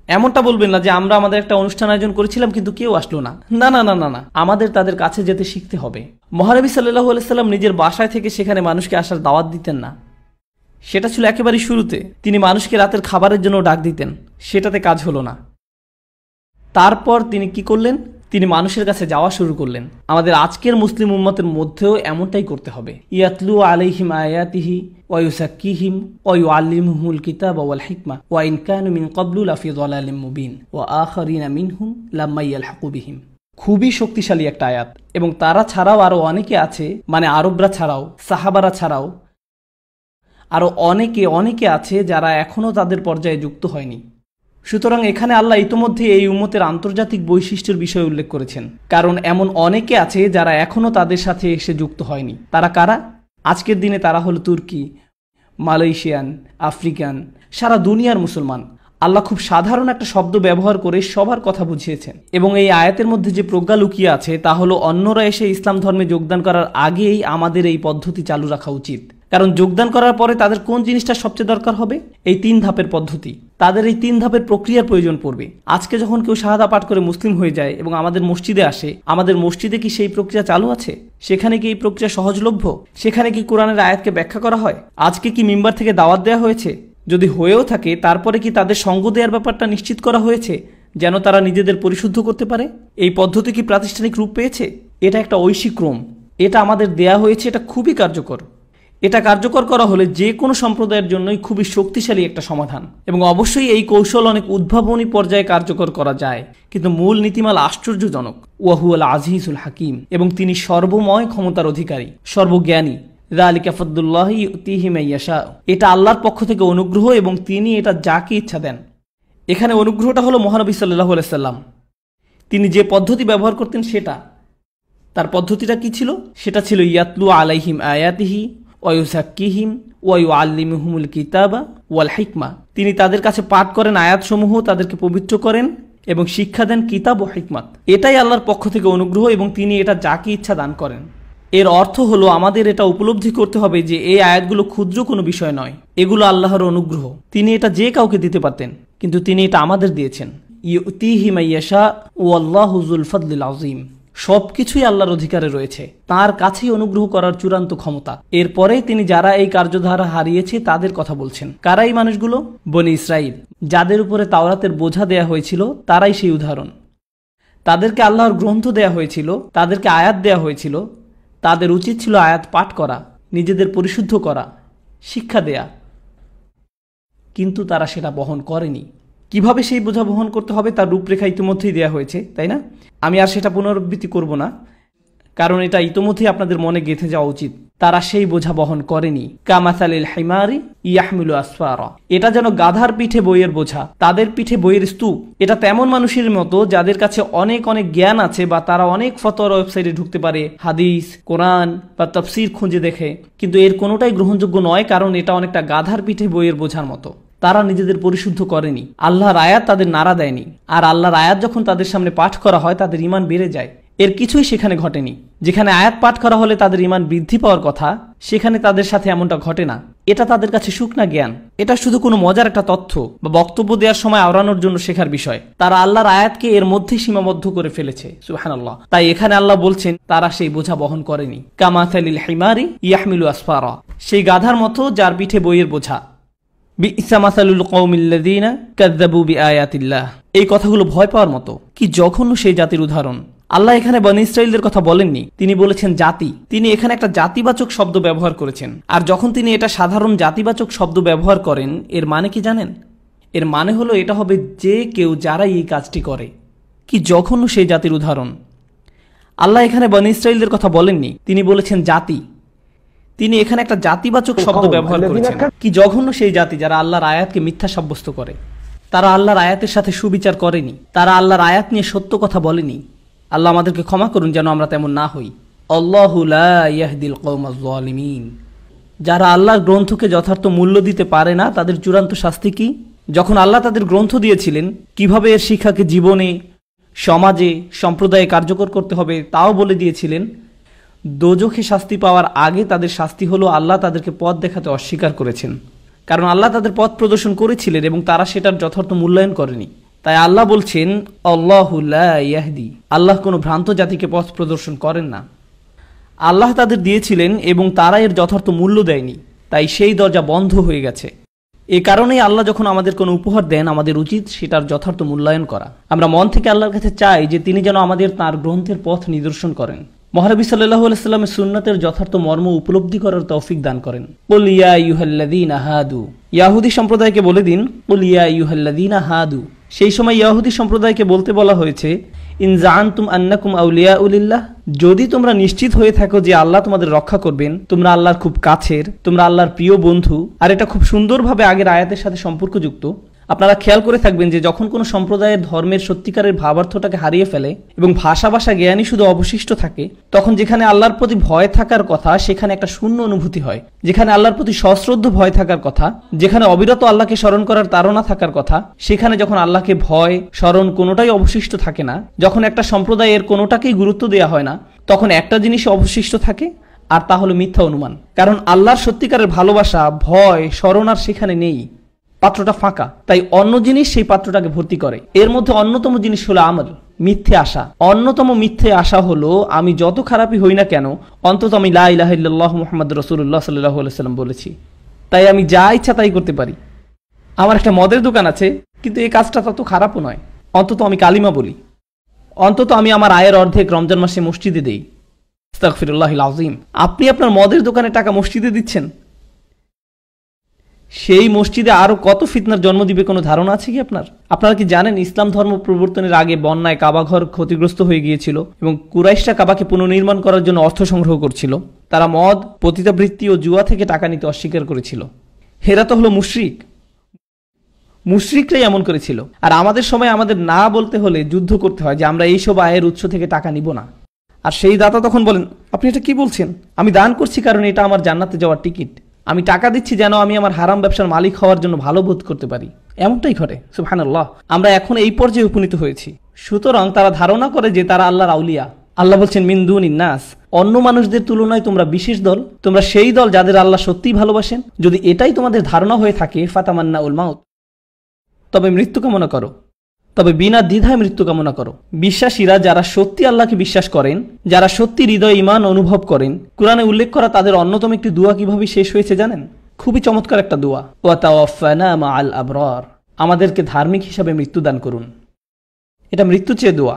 এমনটা বলবেন না যে আমরা আমাদের একটা অনুষ্ঠান আয়োজন করেছিলাম কিন্তু কেউ আসলো না। না, আমাদের তাদের কাছে যেতে শিখতে হবে। মহানবী সাল্লাল্লাহু আলাইহি সাল্লাম নিজের বাসায় থেকে সেখানে মানুষকে আসার দাওয়াত দিতেন না, সেটা ছিল একেবারে শুরুতে। তিনি মানুষকে রাতের খাবারের জন্য ডাক দিতেন, সেটাতে কাজ হলো না। তারপর তিনি কি করলেন? তিনি মানুষের কাছে যাওয়া শুরু করলেন। আমাদের আজকের মুসলিম উম্মতের মধ্যেও এমনটাই করতে হবে। ইয়াতলু আলাইহিম আয়াতিহি ওয়া ইউযাক্কিহিম ওয়া ইউআল্লিমুহুমুল কিতাবা ওয়াল হিকমা ওয়া ইন কানু মিন ক্বাবলু লাফি যালালিম মুবিন ওয়া আখারিনা মিনহুম লাম্মা ইয়ালহাকু বিহিম। খুবই শক্তিশালী একটা আয়াত, এবং তারা ছাড়াও আরো অনেকে আছে, মানে আরবরা ছাড়াও, সাহাবারা ছাড়াও আরো অনেকে আছে যারা এখনো তাদের পর্যায়ে যুক্ত হয়নি। সুতরাং এখানে আল্লাহ ইতোমধ্যে এই উম্মতের আন্তর্জাতিক বৈশিষ্ট্যের বিষয়ে উল্লেখ করেছেন, কারণ এমন অনেকে আছে যারা এখনো তাদের সাথে এসে যুক্ত হয়নি। তারা কারা? আজকের দিনে তারা হলো তুর্কি, মালয়েশিয়ান, আফ্রিকান, সারা দুনিয়ার মুসলমান। আল্লাহ খুব সাধারণ একটা শব্দ ব্যবহার করে সবার কথা বুঝিয়েছেন, এবং এই আয়াতের মধ্যে যে প্রজ্ঞা লুকিয়ে আছে তা হলো অন্যরা এসে ইসলাম ধর্মে যোগদান করার আগেই আমাদের এই পদ্ধতি চালু রাখা উচিত। কারণ যোগদান করার পরে তাদের কোন জিনিসটা সবচেয়ে দরকার হবে? এই 3 ধাপের পদ্ধতি। তাদের এই 3 ধাপের প্রক্রিয়ার প্রয়োজন পড়বে। আজকে যখন কেউ শাহাদা পাঠ করে মুসলিম হয়ে যায় এবং আমাদের মসজিদে আসে, আমাদের মসজিদে কি সেই প্রক্রিয়া চালু আছে? সেখানে কি এই প্রক্রিয়া সহজলভ্য? সেখানে কি কোরআনের আয়াতকে ব্যাখ্যা করা হয়? আজকে কি মিম্বার থেকে দাওয়াত দেওয়া হয়েছে? যদি হয়েও থাকে, তারপরে কি তাদের সঙ্গ দেওয়ার ব্যাপারটা নিশ্চিত করা হয়েছে যেন তারা নিজেদের পরিশুদ্ধ করতে পারে? এই পদ্ধতি কি প্রাতিষ্ঠানিক রূপ পেয়েছে? এটা একটা ঐশিক ক্রম, এটা আমাদের দেয়া হয়েছে, এটা খুবই কার্যকর। এটা কার্যকর করা হলে যে কোনো সম্প্রদায়ের জন্যই খুবই শক্তিশালী একটা সমাধান, এবং অবশ্যই এই কৌশল অনেক উদ্ভাবনী পর্যায়ে কার্যকর করা যায়, কিন্তু মূল নীতিমালা আশ্চর্যজনক। ওয়াহুয়াল আজিজুল হাকিম, এবং তিনি সর্বময় ক্ষমতার অধিকারী, সর্বজ্ঞানী। যালিকা ফাদলুল্লাহি ইউতিহি মান ইয়াশা, এটা আল্লাহর পক্ষ থেকে অনুগ্রহ এবং তিনি এটা যাকে ইচ্ছা দেন। এখানে অনুগ্রহটা হলো মহানবী সাল্লাল্লাহু আলাইহি সাল্লাম। তিনি যে পদ্ধতি ব্যবহার করতেন সেটা, তার পদ্ধতিটা কি ছিল? সেটা ছিল ইয়াতলু আলাইহিম আয়াতিহি ওয়া ইউযাক্কিহিম ওয়া ইউআল্লিমুহুমুল কিতাবা ওয়াল হিকমা। তিনি তাদের কাছে পাঠ করেন আয়াতসমূহ, তাদেরকে পবিত্র করেন এবং শিক্ষা দেন কিতাব ও হিকমত। এটাই আল্লাহর পক্ষ থেকে অনুগ্রহ, এবং তিনি এটা যাকে ইচ্ছা দান করেন। এর অর্থ হলো আমাদের এটা উপলব্ধি করতে হবে যে এই আয়াতগুলো ক্ষুদ্র কোনো বিষয় নয়, এগুলো আল্লাহর অনুগ্রহ। তিনি এটা যে কাউকে দিতে পারতেন, কিন্তু তিনি এটা আমাদের দিয়েছেন। ইউতিহি মান ইয়াশা ওয়াল্লাহু যুল ফাদলিল আযীম। সবকিছুই আল্লাহর অধিকারে রয়েছে, তার কাছেই অনুগ্রহ করার চূড়ান্ত ক্ষমতা। এরপরে তিনি যারা এই কার্যধারা হারিয়েছে তাদের কথা বলছেন। কারা এই মানুষগুলো? বনি ইসরাইল, যাদের উপরে তাওরাতের বোঝা দেয়া হয়েছিল, তারাই সেই উদাহরণ। তাদেরকে আল্লাহর গ্রন্থ দেয়া হয়েছিল, তাদেরকে আয়াত দেয়া হয়েছিল, তাদের উচিত ছিল আয়াত পাঠ করা, নিজেদের পরিশুদ্ধ করা, শিক্ষা দেয়া, কিন্তু তারা সেটা বহন করেনি। কিভাবে সেই বোঝা বহন করতে হবে তার রূপরেখা ইতিমধ্যেই দেওয়া হয়েছে, তাই না? আমি আর সেটা পুনরাবৃত্তি করব না, কারণ এটা ইতিমধ্যেই আপনাদের মনে গেঁথে যাওয়া উচিত। তারা সেই বোঝা বহন করেনি। কামাসালিল হিমারি ইয়াহমিলু আসফারা, এটা যেন গাধার পিঠে বইয়ের বোঝা, তাদের পিঠে বইয়ের স্তূপ। এটা তেমন মানুষের মতো যাদের কাছে অনেক অনেক জ্ঞান আছে, বা তারা অনেক ফতোয়ার ওয়েবসাইটে ঢুকতে পারে, হাদিস, কোরআন বা তাফসীর খুঁজে দেখে, কিন্তু এর কোনোটাই গ্রহণযোগ্য নয়, কারণ এটা অনেকটা গাধার পিঠে বইয়ের বোঝার মতো। তারা নিজেদের পরিশুদ্ধ করেনি, আল্লাহর আয়াত তাদের নাড়া দেয়নি, আর আল্লাহর আয়াত যখন তাদের সামনে পাঠ করা হয় তাদের ঈমান বেড়ে যায়। এর কিছুই সেখানে ঘটেনি। যেখানে আয়াত পাঠ করা হলে তাদের ঈমান বৃদ্ধি পাওয়ার কথা, সেখানে তাদের সাথে এমনটা ঘটে না। এটা তাদের কাছে শুকনা জ্ঞান, এটা শুধু কোনো মজার একটা তথ্য বা বক্তব্য দেওয়ার সময় আওড়ানোর জন্য শেখার বিষয়। তারা আল্লাহর আয়াতকে এর মধ্যে সীমাবদ্ধ করে ফেলেছে, সুবহানাল্লাহ। তাই এখানে আল্লাহ বলছেন তারা সেই বোঝা বহন করেনি। কামাসালিল হিমারি ইয়াহমিলু আসফারা, সেই গাধার মতো যার পিঠে বইয়ের বোঝা। বিইসা মাসালুল কওমিল্লাযীনা কাযযাবু বিআয়াতিল্লাহ, এই কথাগুলো ভয় পাওয়ার মতো। কি জঘন্য সেই জাতির উদাহরণ। আল্লাহ এখানে বনী ইসরাইলদের কথা বলেননি, তিনি বলেছেন জাতি। তিনি এখানে একটা জাতিবাচক শব্দ ব্যবহার করেছেন। আর যখন তিনি এটা সাধারণ জাতিবাচক শব্দ ব্যবহার করেন, এর মানে কি জানেন? এর মানে হলো এটা হবে যে কেউ যারাই এই কাজটি করে। কি জঘন্য সেই জাতির উদাহরণ। আল্লাহ এখানে বনী ইসরাইলদের কথা বলেননি, তিনি বলেছেন জাতি। তিনি এখানে একটা জাতিবাচক শব্দ ব্যবহার করেছেন। কি জঘন্য সেই জাতি যারা আল্লাহর আয়াতকে মিথ্যা সাব্যস্ত করে। তারা আল্লাহর আয়াতের সাথে সুবিচার করেনি, তারা আল্লাহর আয়াত নিয়ে সত্য কথা বলেনি। আল্লাহ আমাদেরকে ক্ষমা করুন যেন আমরা তেমন না হই। আল্লাহু লা ইয়াহদিল কওমাজ জালিমিন, যারা আল্লাহর গ্রন্থকে যথার্থ মূল্য দিতে পারে না তাদের চূড়ান্ত শাস্তি কি? যখন আল্লাহ তাদের গ্রন্থ দিয়েছিলেন, কিভাবে এর শিক্ষাকে জীবনে, সমাজে, সম্প্রদায়ে কার্যকর করতে হবে তাও বলে দিয়েছিলেন। দোজখে শাস্তি পাওয়ার আগে তাদের শাস্তি হলো আল্লাহ তাদেরকে পথ দেখাতে অস্বীকার করেছেন, কারণ আল্লাহ তাদের পথ প্রদর্শন করেছিলেন এবং তারা সেটার যথার্থ মূল্যায়ন করেনি। তাই আল্লাহ বলছেন আল্লাহু লা ইয়াহদি, আল্লাহ কোনো ভ্রান্ত জাতিকে পথ প্রদর্শন করেন না। আল্লাহ তাদের দিয়েছিলেন এবং তারা এর যথার্থ মূল্য দেয়নি, তাই সেই দরজা বন্ধ হয়ে গেছে। এই কারণেই আল্লাহ যখন আমাদের কোনো উপহার দেন, আমাদের উচিত সেটার যথার্থ মূল্যায়ন করা। আমরা মন থেকে আল্লাহর কাছে চাই যে তিনি যেন আমাদের তাঁর গ্রন্থের পথ নিদর্শন করেন, মহানবী সাল্লাল্লাহু আলাইহি সাল্লামের সুন্নাতের যথার্থ মর্ম উপলব্ধি করার তৌফিক দান করেন। কুল ইয়া আইয়ুহাল্লাযীনা হাদু, ইহুদি সম্প্রদায়কে বলে দিন, কুল ইয়া আইয়ুহাল্লাযীনা হাদু। সেই সময় ইহুদি সম্প্রদায়কে বলতে বলা হয়েছে, ইন জাআনতুম আন্নাকুম আউলিয়াউ লিল্লাহ, যদি তোমরা নিশ্চিত হয়ে থাকো যে আল্লাহ তোমাদের রক্ষা করবেন, তোমরা আল্লাহর খুব কাছের, তোমরা আল্লাহর প্রিয় বন্ধু। আর এটা খুব সুন্দরভাবে আগের আয়াতের সাথে সম্পর্কযুক্ত। আপনারা খেয়াল করে থাকবেন যে যখন কোনো সম্প্রদায়ের ধর্মের সত্যিকারের ভাবার্থটাকে হারিয়ে ফেলে এবং ভাষা জ্ঞানই শুধু অবশিষ্ট থাকে, তখন যেখানে আল্লাহর প্রতি ভয় থাকার কথা সেখানে একটা শূন্য অনুভূতি হয়। যেখানে আল্লাহর প্রতি সশ্রদ্ধ ভয় থাকার কথা, যেখানে অবিরত আল্লাহকে স্মরণ করার তাড়না থাকার কথা, সেখানে যখন আল্লাহকে ভয় স্মরণ কোনোটাই অবশিষ্ট থাকে না, যখন একটা সম্প্রদায়ের কোনোটাকেই গুরুত্ব দেওয়া হয় না, তখন একটা জিনিস অবশিষ্ট থাকে, আর তা হলো মিথ্যা অনুমান। কারণ আল্লাহর সত্যিকারের ভালোবাসা, ভয় স্মরণ আর সেখানে নেই, পাত্রটা ফাঁকা। তাই অন্য জিনিস সেই পাত্রটাকে ভর্তি করে। এর মধ্যে অন্যতম জিনিস হলো আমল, মিথ্যে আশা। অন্যতম মিথ্যে আশা হলো আমি যত খারাপই হই না কেন, অন্তত আমি লা ইলাহা ইল্লাল্লাহু মুহাম্মাদুর রাসূলুল্লাহ সাল্লাল্লাহু আলাইহি ওয়াসাল্লাম বলেছি, তাই আমি যা ইচ্ছা তাই করতে পারি। আমার একটা মদের দোকান আছে, কিন্তু এই কাজটা তত খারাপও নয়। অন্তত আমি কালিমা বলি, অন্তত আমি আমার আয়ের অর্ধেক রমজান মাসে মসজিদে দেই। আস্তাগফিরুল্লাহিল আযীম। আপনি আপনার মদের দোকানে টাকা মসজিদে দিচ্ছেন, সেই মসজিদে আরো কত ফিতনার জন্ম দিবে কোনো ধারণা আছে কি আপনার? আপনারা কি জানেন ইসলাম ধর্ম প্রবর্তনের আগে বন্যায় কাবাঘর ক্ষতিগ্রস্ত হয়ে গিয়েছিল এবং কুরাইশরা কাবাকে পুনর্নির্মাণ করার জন্য অর্থ সংগ্রহ করছিল। তারা মদ, পতিতাবৃত্তি ও জুয়া থেকে টাকা নিতে অস্বীকার করেছিল। হেরা তো হলো মুশরিক, মুশরিকরাই এমন করেছিল। আর আমাদের সময় আমাদের না বলতে হলে যুদ্ধ করতে হয় যে আমরা এইসব আয়ের উৎস থেকে টাকা নিব না। আর সেই দাতা তখন বলেন, আপনি এটা কি বলছেন? আমি দান করছি কারণ এটা আমার জান্নাতে যাওয়ার টিকিট। আমি টাকা দিচ্ছি যেন আমি আমার হারাম ব্যবসার মালিক হওয়ার জন্য ভালো বোধ করতে পারি। এমনটাই ঘটে। সুবহানাল্লাহ। আমরা এখন এই পর্যায়ে উপনীত হয়েছি। সুতরাং তারা ধারণা করে যে তারা আল্লাহর আউলিয়া। আল্লাহ বলছেন মিন দুনিন নাস, অন্য মানুষদের তুলনায় তোমরা বিশেষ দল, তোমরা সেই দল যাদের আল্লাহ সত্যিই ভালোবাসেন। যদি এটাই তোমাদের ধারণা হয়ে থাকে, ফাতামান্নাউল মাউত, তবে মৃত্যু কামনা করো, তবে বিনা দ্বিধায় মৃত্যু কামনা করো। বিশ্বাসীরা যারা সত্যি আল্লাহকে বিশ্বাস করেন, যারা সত্যি হৃদয় ঈমান অনুভব করেন, কুরআনে উল্লেখ করা তাদের অন্যতম একটি দোয়া কিভাবে শেষ হয়েছে জানেন? খুবই চমৎকার একটা দোয়া, ওয়া তাওয়াফানা মাআল আবরার, আমাদেরকে ধার্মিক হিসাবে মৃত্যু দান করুন। এটা মৃত্যু চেয়ে দোয়া,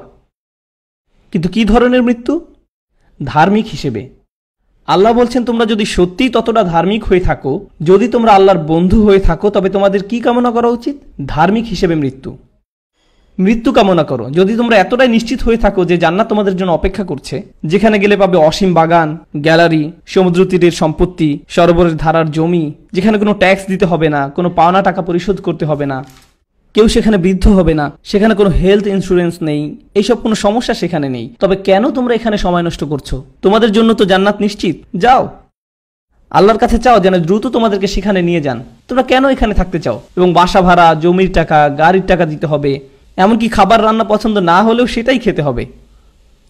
কিন্তু কি ধরনের মৃত্যু? ধার্মিক হিসেবে। আল্লাহ বলছেন তোমরা যদি সত্যিই ততটা ধার্মিক হয়ে থাকো, যদি তোমরা আল্লাহর বন্ধু হয়ে থাকো, তবে তোমাদের কি কামনা করা উচিত? ধার্মিক হিসেবে মৃত্যু কামনা করো। যদি তোমরা এতটাই নিশ্চিত হয়ে থাকো যে জান্নাত তোমাদের জন্য অপেক্ষা করছে, যেখানে গেলে পাবে অসীম বাগান, গ্যালারি, সমুদ্র তীরের সম্পত্তি, সরোবরের ধারার জমি, যেখানে কোনো ট্যাক্স দিতে হবে না, কোনো পাওনা টাকা পরিশোধ করতে হবে না, কেউ সেখানে বৃদ্ধ হবে না, সেখানে কোনো হেলথ ইন্স্যুরেন্স নেই, এইসব কোনো সমস্যা সেখানে নেই, তবে কেন তোমরা এখানে সময় নষ্ট করছো? তোমাদের জন্য তো জান্নাত নিশ্চিত। যাও আল্লাহর কাছে চাও যেন দ্রুত তোমাদেরকে সেখানে নিয়ে যান। তোমরা কেন এখানে থাকতে চাও? এবং বাসা ভাড়া, জমির টাকা, গাড়ির টাকা দিতে হবে, এমনকি খাবার রান্না পছন্দ না হলেও সেটাই খেতে হবে।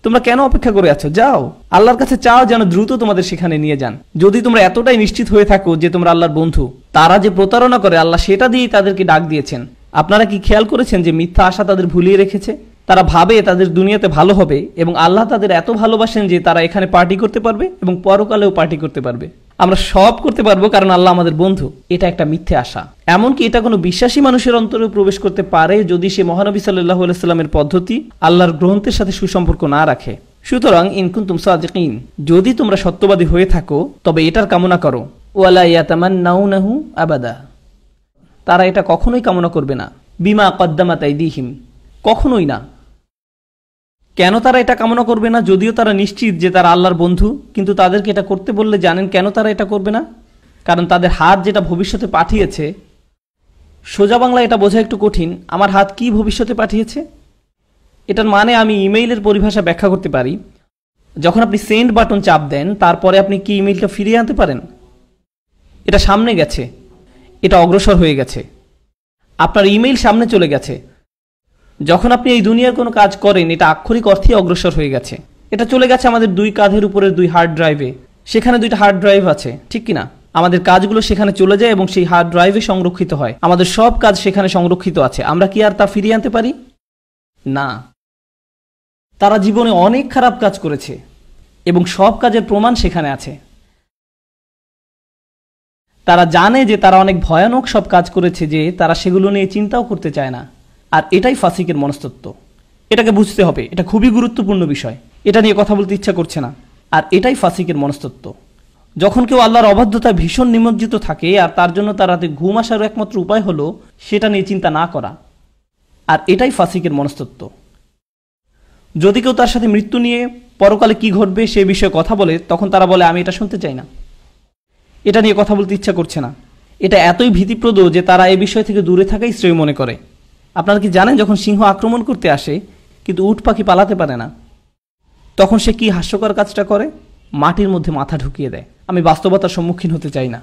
তোমরা কেন অপেক্ষা করে আছো? যাও আল্লাহর কাছে চাও যেন দ্রুত তোমাদের সেখানে নিয়ে যান। যদি তোমরা এতটাই নিশ্চিত হয়ে থাকো যে তোমরা আল্লাহর বন্ধু, তারা যে প্রতারণা করে আল্লাহ সেটা দিয়েই তাদেরকে ডাক দিয়েছেন। আপনারা কি খেয়াল করেছেন যে মিথ্যা আশা তাদের ভুলিয়ে রেখেছে? তারা ভাবে তাদের দুনিয়াতে ভালো হবে এবং আল্লাহ তাদের এত ভালোবাসেন যে তারা এখানে পার্টি করতে পারবে এবং পরকালেও পার্টি করতে পারবে। আমরা সব করতে পারবো কারণ আল্লাহ আমাদের বন্ধু। এটা একটা মিথ্যে আশা। এমনকি এটা কোনো বিশ্বাসী মানুষের অন্তরে প্রবেশ করতে পারে যদি সে মহানবী সাল্লাল্লাহু আলাইহি সাল্লামের পদ্ধতি, আল্লাহর গ্রন্থের সাথে সুসম্পর্ক না রাখে। সুতরাং ইন কুনতুম সাদিকিন, যদি তোমরা সত্যবাদী হয়ে থাকো তবে এটার কামনা করো, ওয়ালা ইয়াতামান্নাউনাহু আবাদা, তারা এটা কখনোই কামনা করবে না, বিমা কদ্দামাত আইদিহিম, কখনোই না। কেন তারা এটা কামনা করবে না? যদিও তারা নিশ্চিত যে তারা আল্লাহর বন্ধু, কিন্তু তাদেরকে এটা করতে বললে জানেন কেন তারা এটা করবে না? কারণ তাদের হাত যেটা ভবিষ্যতে পাঠিয়েছে, সোজা বাংলা এটা বোঝা একটু কঠিন। আমার হাত কি ভবিষ্যতে পাঠিয়েছে? এটার মানে আমি ইমেইলের পরিভাষা ব্যাখ্যা করতে পারি। যখন আপনি সেন্ড বাটন চাপ দেন, তারপরে আপনি কি ইমেইলটা ফিরিয়ে আনতে পারেন? এটা সামনে গেছে, এটা অগ্রসর হয়ে গেছে, আপনার ইমেইল সামনে চলে গেছে। যখন আপনি এই দুনিয়ার কোনো কাজ করেন, এটা আক্ষরিক অর্থেই অগ্রসর হয়ে গেছে। এটা চলে গেছে আমাদের দুই কাঁধের উপরের দুই হার্ড ড্রাইভে। সেখানে দুইটা হার্ড ড্রাইভ আছে, ঠিক কিনা? আমাদের কাজগুলো সেখানে চলে যায় এবং সেই হার্ড ড্রাইভে সংরক্ষিত হয়। আমাদের সব কাজ সেখানে সংরক্ষিত আছে। আমরা কি আর তা ফিরিয়ে আনতে পারি? না। তারা জীবনে অনেক খারাপ কাজ করেছে এবং সব কাজের প্রমাণ সেখানে আছে। তারা জানে যে তারা অনেক ভয়ানক সব কাজ করেছে, যে তারা সেগুলো নিয়ে চিন্তাও করতে চায় না। আর এটাই ফাসিকের মনস্তত্ত্ব। এটাকে বুঝতে হবে, এটা খুবই গুরুত্বপূর্ণ বিষয়। এটা নিয়ে কথা বলতে ইচ্ছা করছে না। আর এটাই ফাসিকের মনস্তত্ত্ব। যখন কেউ আল্লাহর অবাধ্যতায় ভীষণ নিমজ্জিত থাকে আর তার জন্য তার রাতে ঘুম আসার একমাত্র উপায় হলো সেটা নিয়ে চিন্তা না করা। আর এটাই ফাসিকের মনস্তত্ত্ব। যদি কেউ তার সাথে মৃত্যু নিয়ে পরকালে কি ঘটবে সে বিষয়ে কথা বলে, তখন তারা বলে আমি এটা শুনতে চাই না, এটা নিয়ে কথা বলতে ইচ্ছা করছে না। এটা এতই ভীতিপ্রদ যে তারা এই বিষয় থেকে দূরে থাকাই শ্রেয় মনে করে। আপনারা কি জানেন, যখন সিংহ আক্রমণ করতে আসে কিন্তু উট পাখি পালাতে পারে না, তখন সে কি হাস্যকর কাজটা করে? মাটির মধ্যে মাথা ঢুকিয়ে দেয়। আমি বাস্তবতার সম্মুখীন হতে চাই না,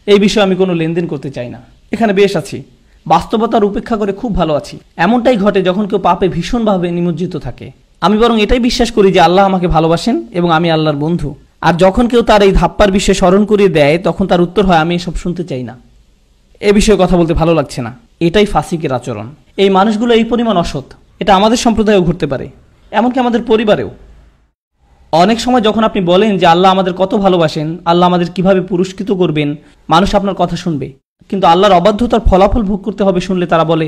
এই বিষয়ে আমি কোনো লেনদেন করতে চাই না। এখানে বেশ আছি, বাস্তবতার উপেক্ষা করে খুব ভালো আছি। এমনটাই ঘটে যখন কেউ পাপে ভীষণভাবে নিমজ্জিত থাকে। আমি বরং এটাই বিশ্বাস করি যে আল্লাহ আমাকে ভালোবাসেন এবং আমি আল্লাহর বন্ধু। আর যখন কেউ তার এই ধাপ্পার বিষয়ে স্মরণ করিয়ে দেয়, তখন তার উত্তর হয়, আমি এসব শুনতে চাই না, এ বিষয়ে কথা বলতে ভালো লাগছে না। এটাই ফাসিকের আচরণ। এই মানুষগুলো এই পরিমাণ অসৎ, এটা আমাদের সম্প্রদায়েও ঘটতে পারে, এমনকি আমাদের পরিবারেও। অনেক সময় যখন আপনি বলেন যে আল্লাহ আমাদের কত ভালোবাসেন, আল্লাহ আমাদের কিভাবে পুরস্কৃত করবেন, মানুষ আপনার কথা শুনবে। কিন্তু আল্লাহর অবাধ্যতার ফলাফল ভোগ করতে হবে শুনলে তারা বলে,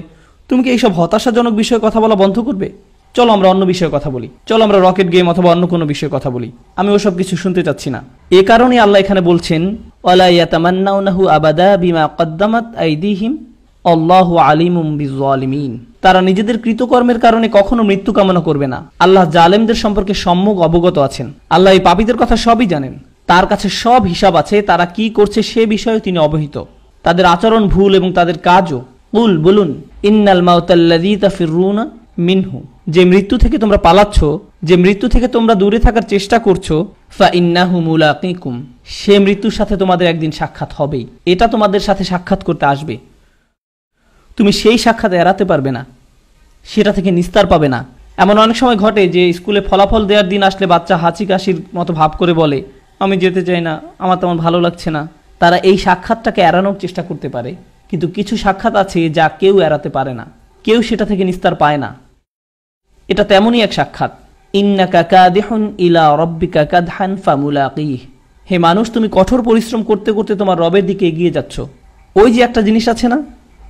তুমি কি এইসব হতাশাজনক বিষয়ে কথা বলা বন্ধ করবে? চলো আমরা অন্য বিষয়ে কথা বলি, চলো আমরা রকেট গেম অথবা অন্য কোনো বিষয়ে কথা বলি। আমি ওসব কিছু শুনতে চাচ্ছি না। এ কারণে আল্লাহ এখানে বলছেন, ওয়ালা ইয়াতামান্নাউনাহু আবাদা বিমা কদ্দামাত আইদিহিম আল্লাহু আলিমুম বিজ্জালিমিন। তারা নিজেদের কৃতকর্মের কারণে কখনো মৃত্যু কামনা করবে না। আল্লাহ জালেমদের সম্পর্কে সম্যক অবগত আছেন। আল্লাহ এই পাপীদের কথা সবই জানেন, তার কাছে সব হিসাব আছে। তারা কি করছে সে বিষয়ে তিনি অবহিত। তাদের আচরণ ভুল এবং তাদের কাজও। কুল, বলুন, ইন্নাল মাউতাল্লাযী তাফিরুনা মিনহু, যে মৃত্যু থেকে তোমরা পালাচ্ছ, যে মৃত্যু থেকে তোমরা দূরে থাকার চেষ্টা করছো, ফা ইন্নাহু মুলাকিকুম, সে মৃত্যুর সাথে তোমাদের একদিন সাক্ষাৎ হবেই। এটা তোমাদের সাথে সাক্ষাৎ করতে আসবে। তুমি সেই সাক্ষাৎ এড়াতে পারবে না, সেটা থেকে নিস্তার পাবে না। এমন অনেক সময় ঘটে যে স্কুলে ফলাফল দেওয়ার দিন আসলে বাচ্চা হাঁচি কাশির মতো ভাব করে বলে, আমি যেতে চাই না, আমার তেমন ভালো লাগছে না। তারা এই সাক্ষাৎটাকে এড়ানোর চেষ্টা করতে পারে, কিন্তু কিছু সাক্ষাৎ আছে যা কেউ এড়াতে পারে না, কেউ সেটা থেকে নিস্তার পায় না। এটা তেমনই এক সাক্ষাৎ। ইন্নাকা কাদিহুন ইলা রাব্বিকা কাদহান ফামুলাকিহ, হে মানুষ, তুমি কঠোর পরিশ্রম করতে করতে তোমার রবের দিকে এগিয়ে যাচ্ছ। ওই যে একটা জিনিস আছে না,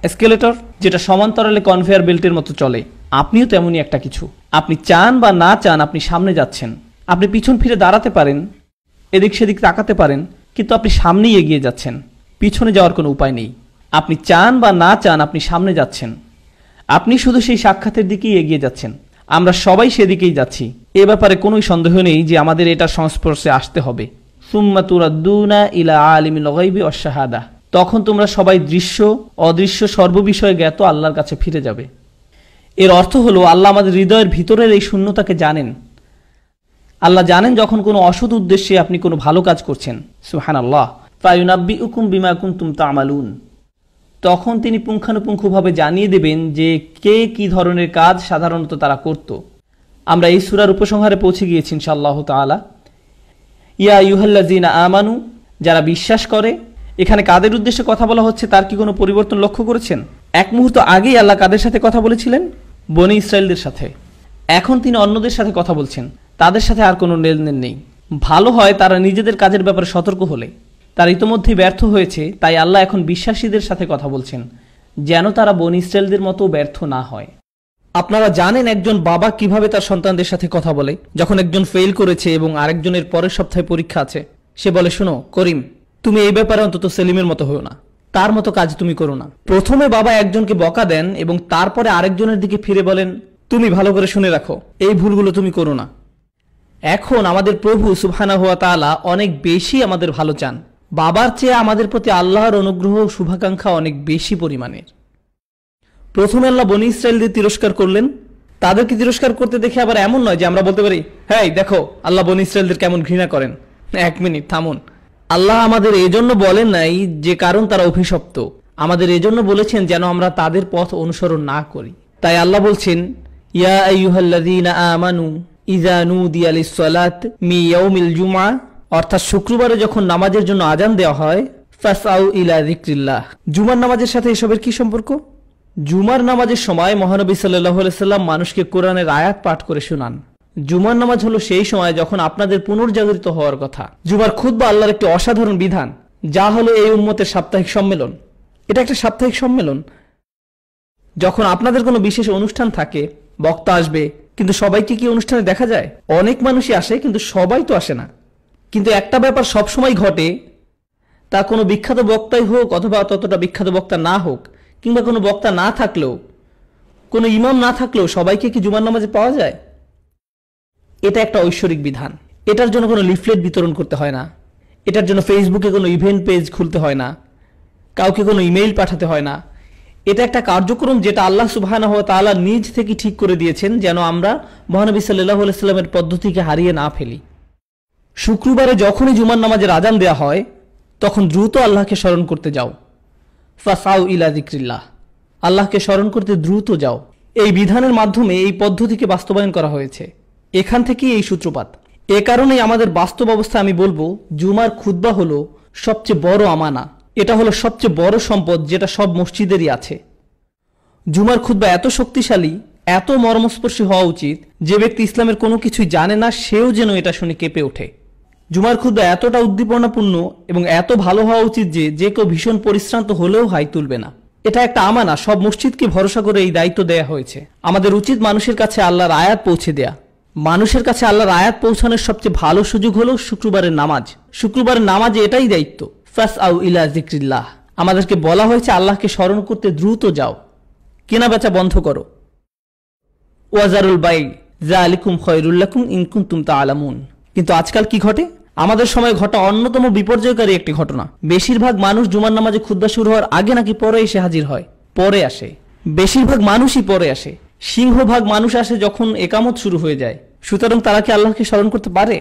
এসকেলেটর, যেটা সমান্তরালে কনভেয়ার বেল্টের মতো চলে, আপনিও তেমনই একটা কিছু। আপনি চান বা না চান আপনি সামনে যাচ্ছেন। আপনি পিছন ফিরে দাঁড়াতে পারেন, এদিক সেদিক তাকাতে পারেন, কিন্তু আপনি সামনেই এগিয়ে যাচ্ছেন, পিছনে যাওয়ার কোনো উপায় নেই। আপনি চান বা না চান আপনি সামনে যাচ্ছেন, আপনি শুধু সেই সাক্ষাতের দিকেই এগিয়ে যাচ্ছেন। আমরা সবাই সেদিকেই যাচ্ছি, এ ব্যাপারে কোনোই সন্দেহ নেই যে আমাদের এটার সংস্পর্শে আসতে হবে। সুম্মা তুরাদ্দুনা ইলা আলিমিল গায়বি ওয়াশ শাহাদা, তখন তোমরা সবাই দৃশ্য অদৃশ্য সর্ববিষয়ে জ্ঞাত আল্লাহর কাছে ফিরে যাবে। এর অর্থ হলো আল্লাহ আমাদের হৃদয়ের ভিতরের এই শূন্যতাকে জানেন। আল্লাহ জানেন যখন কোনো অসৎ উদ্দেশ্যে আপনি কোনো ভালো কাজ করছেন। সুবহানাল্লাহ। ফায়ুনাব্বিউকুম বিমা কুনতুম তা'মালুন, তখন তিনি পুঙ্খানুপুঙ্খভাবে জানিয়ে দেবেন যে কে কি ধরনের কাজ সাধারণত তারা করত। আমরা এই সূরার উপসংহারে পৌঁছে গিয়েছি ইনশাআল্লাহ তাআলা। ইয়া আইয়ুহাল্লাযীনা আমানু, যারা বিশ্বাস করে। এখানে কাদের উদ্দেশ্যে কথা বলা হচ্ছে তার কি কোনো পরিবর্তন লক্ষ্য করেছেন? এক মুহূর্ত আগেই আল্লাহ কাদের সাথে কথা বলেছিলেন? বনী ইসরায়েলদের সাথে। এখন তিনি অন্যদের সাথে কথা বলছেন, তাদের সাথে আর কোনো লেনদেন নেই। ভালো হয় তারা নিজেদের কাজের ব্যাপারে সতর্ক হলে। তারা ইতোমধ্যেই ব্যর্থ হয়েছে, তাই আল্লাহ এখন বিশ্বাসীদের সাথে কথা বলছেন যেন তারা বনী ইসরায়েলদের মতো ব্যর্থ না হয়। আপনারা জানেন একজন বাবা কিভাবে তার সন্তানদের সাথে কথা বলে। যখন একজন ফেল করেছে এবং আরেকজনের পরের সপ্তাহে পরীক্ষা আছে, সে বলে, শোনো করিম, তুমি এই ব্যাপারে অন্তত সেলিমের মতো হও না, তার মতো কাজ তুমি করো না। প্রথমে বাবা একজনকে বকা দেন এবং তারপরে আরেকজনের দিকে ফিরে বলেন, তুমি ভালো করে শুনে রাখো, এই ভুলগুলো তুমি করো না। এখন আমাদের প্রভু সুবহানাহু ওয়া তাআলা অনেক বেশি আমাদের ভালো চান। বাবার চেয়ে আমাদের প্রতি আল্লাহর অনুগ্রহ ও শুভাকাঙ্ক্ষা অনেক বেশি পরিমাণের। প্রথমে আল্লাহ বনী ইসরায়েলদের তিরস্কার করলেন। তাদেরকে তিরস্কার করতে দেখে আবার এমন নয় যে আমরা বলতে পারি, হ্যাঁ দেখো আল্লাহ বনী ইসরায়েলদের কেমন ঘৃণা করেন। এক মিনিট থামুন। আল্লাহ আমাদের এজন্য বলেন নাই যে কারণ তারা অভিশপ্ত, আমাদের এজন্য বলেছেন যেন আমরা তাদের পথ অনুসরণ না করি। তাই আল্লাহ বলছেন, ইয়া আইয়ুহাল্লাযীনা আমানু ইযা নুদিয়া লিস-সালাত মি ইয়াউমিল জুমআ, অর্থাৎ শুক্রবারে যখন নামাজের জন্য আজান দেওয়া হয়, ফাসআউ ইলা যিকরিল্লাহ। জুমার নামাজের সাথে এসবের কি সম্পর্ক? জুমার নামাজের সময় মহানবী সাল্লাল্লাহু আলাইহি সাল্লাম মানুষকে কোরআনের আয়াত পাঠ করে শোনান। জুমার নামাজ হলো সেই সময় যখন আপনাদের পুনর্জাগরিত হওয়ার কথা। জুমার খুতবা আল্লাহর একটি অসাধারণ বিধান, যা হলো এই উম্মতের সাপ্তাহিক সম্মেলন। এটা একটা সাপ্তাহিক সম্মেলন। যখন আপনাদের কোনো বিশেষ অনুষ্ঠান থাকে, বক্তা আসবে, কিন্তু সবাইকে কি অনুষ্ঠানে দেখা যায়? অনেক মানুষই আসে কিন্তু সবাই তো আসে না। কিন্তু একটা ব্যাপার সবসময় ঘটে, তা কোনো বিখ্যাত বক্তাই হোক অথবা ততটা বিখ্যাত বক্তা না হোক, কিংবা কোনো বক্তা না থাকলেও, কোনো ইমাম না থাকলেও সবাইকে কি জুমার নামাজে পাওয়া যায়? এটা একটা ঐশ্বরিক বিধান। এটার জন্য কোনো লিফলেট বিতরণ করতে হয় না, এটার জন্য ফেসবুকে কোনো ইভেন্ট পেজ খুলতে হয় না, কাউকে কোনো ইমেইল পাঠাতে হয় না। এটা একটা কার্যক্রম যেটা আল্লাহ সুবহানাহু ওয়া তাআলা নিজ থেকে ঠিক করে দিয়েছেন যেন আমরা মহানবী সাল্লাল্লাহু আলাইহি সাল্লামের পদ্ধতিকে হারিয়ে না ফেলি। শুক্রবারে যখনই জুমার নামাজের আজান দেয়া হয় তখন দ্রুত আল্লাহকে স্মরণ করতে যাও। ফাসাউ ইলা যিকরিল্লাহ, আল্লাহকে স্মরণ করতে দ্রুত যাও। এই বিধানের মাধ্যমে এই পদ্ধতিকে বাস্তবায়ন করা হয়েছে। এখান থেকেই এই সূত্রপাত। এ কারণেই আমাদের বাস্তব অবস্থা আমি বলবো জুমার খুতবা হলো সবচেয়ে বড় আমানা। এটা হলো সবচেয়ে বড় সম্পদ যেটা সব মসজিদেরই আছে। জুমার খুতবা এত শক্তিশালী, এত মর্মস্পর্শী হওয়া উচিত যে ব্যক্তি ইসলামের কোনো কিছুই জানে না সেও যেন এটা শুনে কেঁপে ওঠে। জুমার খুতবা এতটা উদ্দীপনাপূর্ণ এবং এত ভালো হওয়া উচিত যে কেউ ভীষণ পরিশ্রান্ত হলেও হাই তুলবে না। এটা একটা আমানা, সব মসজিদকে ভরসা করে এই দায়িত্ব দেয়া হয়েছে। আমাদের উচিত মানুষের কাছে আল্লাহর আয়াত পৌঁছে দেয়া। মানুষের কাছে আল্লাহর আয়াত পৌঁছানোর সবচেয়ে ভালো সুযোগ হলো শুক্রবারের নামাজ। শুক্রবারের নামাজে এটাই দায়িত্ব। ফাসআউ ইলা যিকরিল্লাহ, আমাদেরকে বলা হয়েছে আল্লাহকে স্মরণ করতে দ্রুত যাও। কেনা বেচা বন্ধ করো। ওয়াজারুল বাই যালিকুম খায়রুল লাকুম ইন কুনতুম তা'লামুন। কিন্তু আজকাল কি ঘটে? আমাদের সময় ঘটা অন্যতম বিপর্যয়কারী একটি ঘটনা। বেশিরভাগ মানুষ জুমার নামাজে খুতবা শুরু হওয়ার আগে নাকি পরে এসে হাজির হয়, পরে আসে। বেশিরভাগ মানুষই পরে আসে। সিংহভাগ মানুষ আসে যখন একামত শুরু হয়ে যায়। সুতরাং তারা কি আল্লাহকে স্মরণ করতে পারে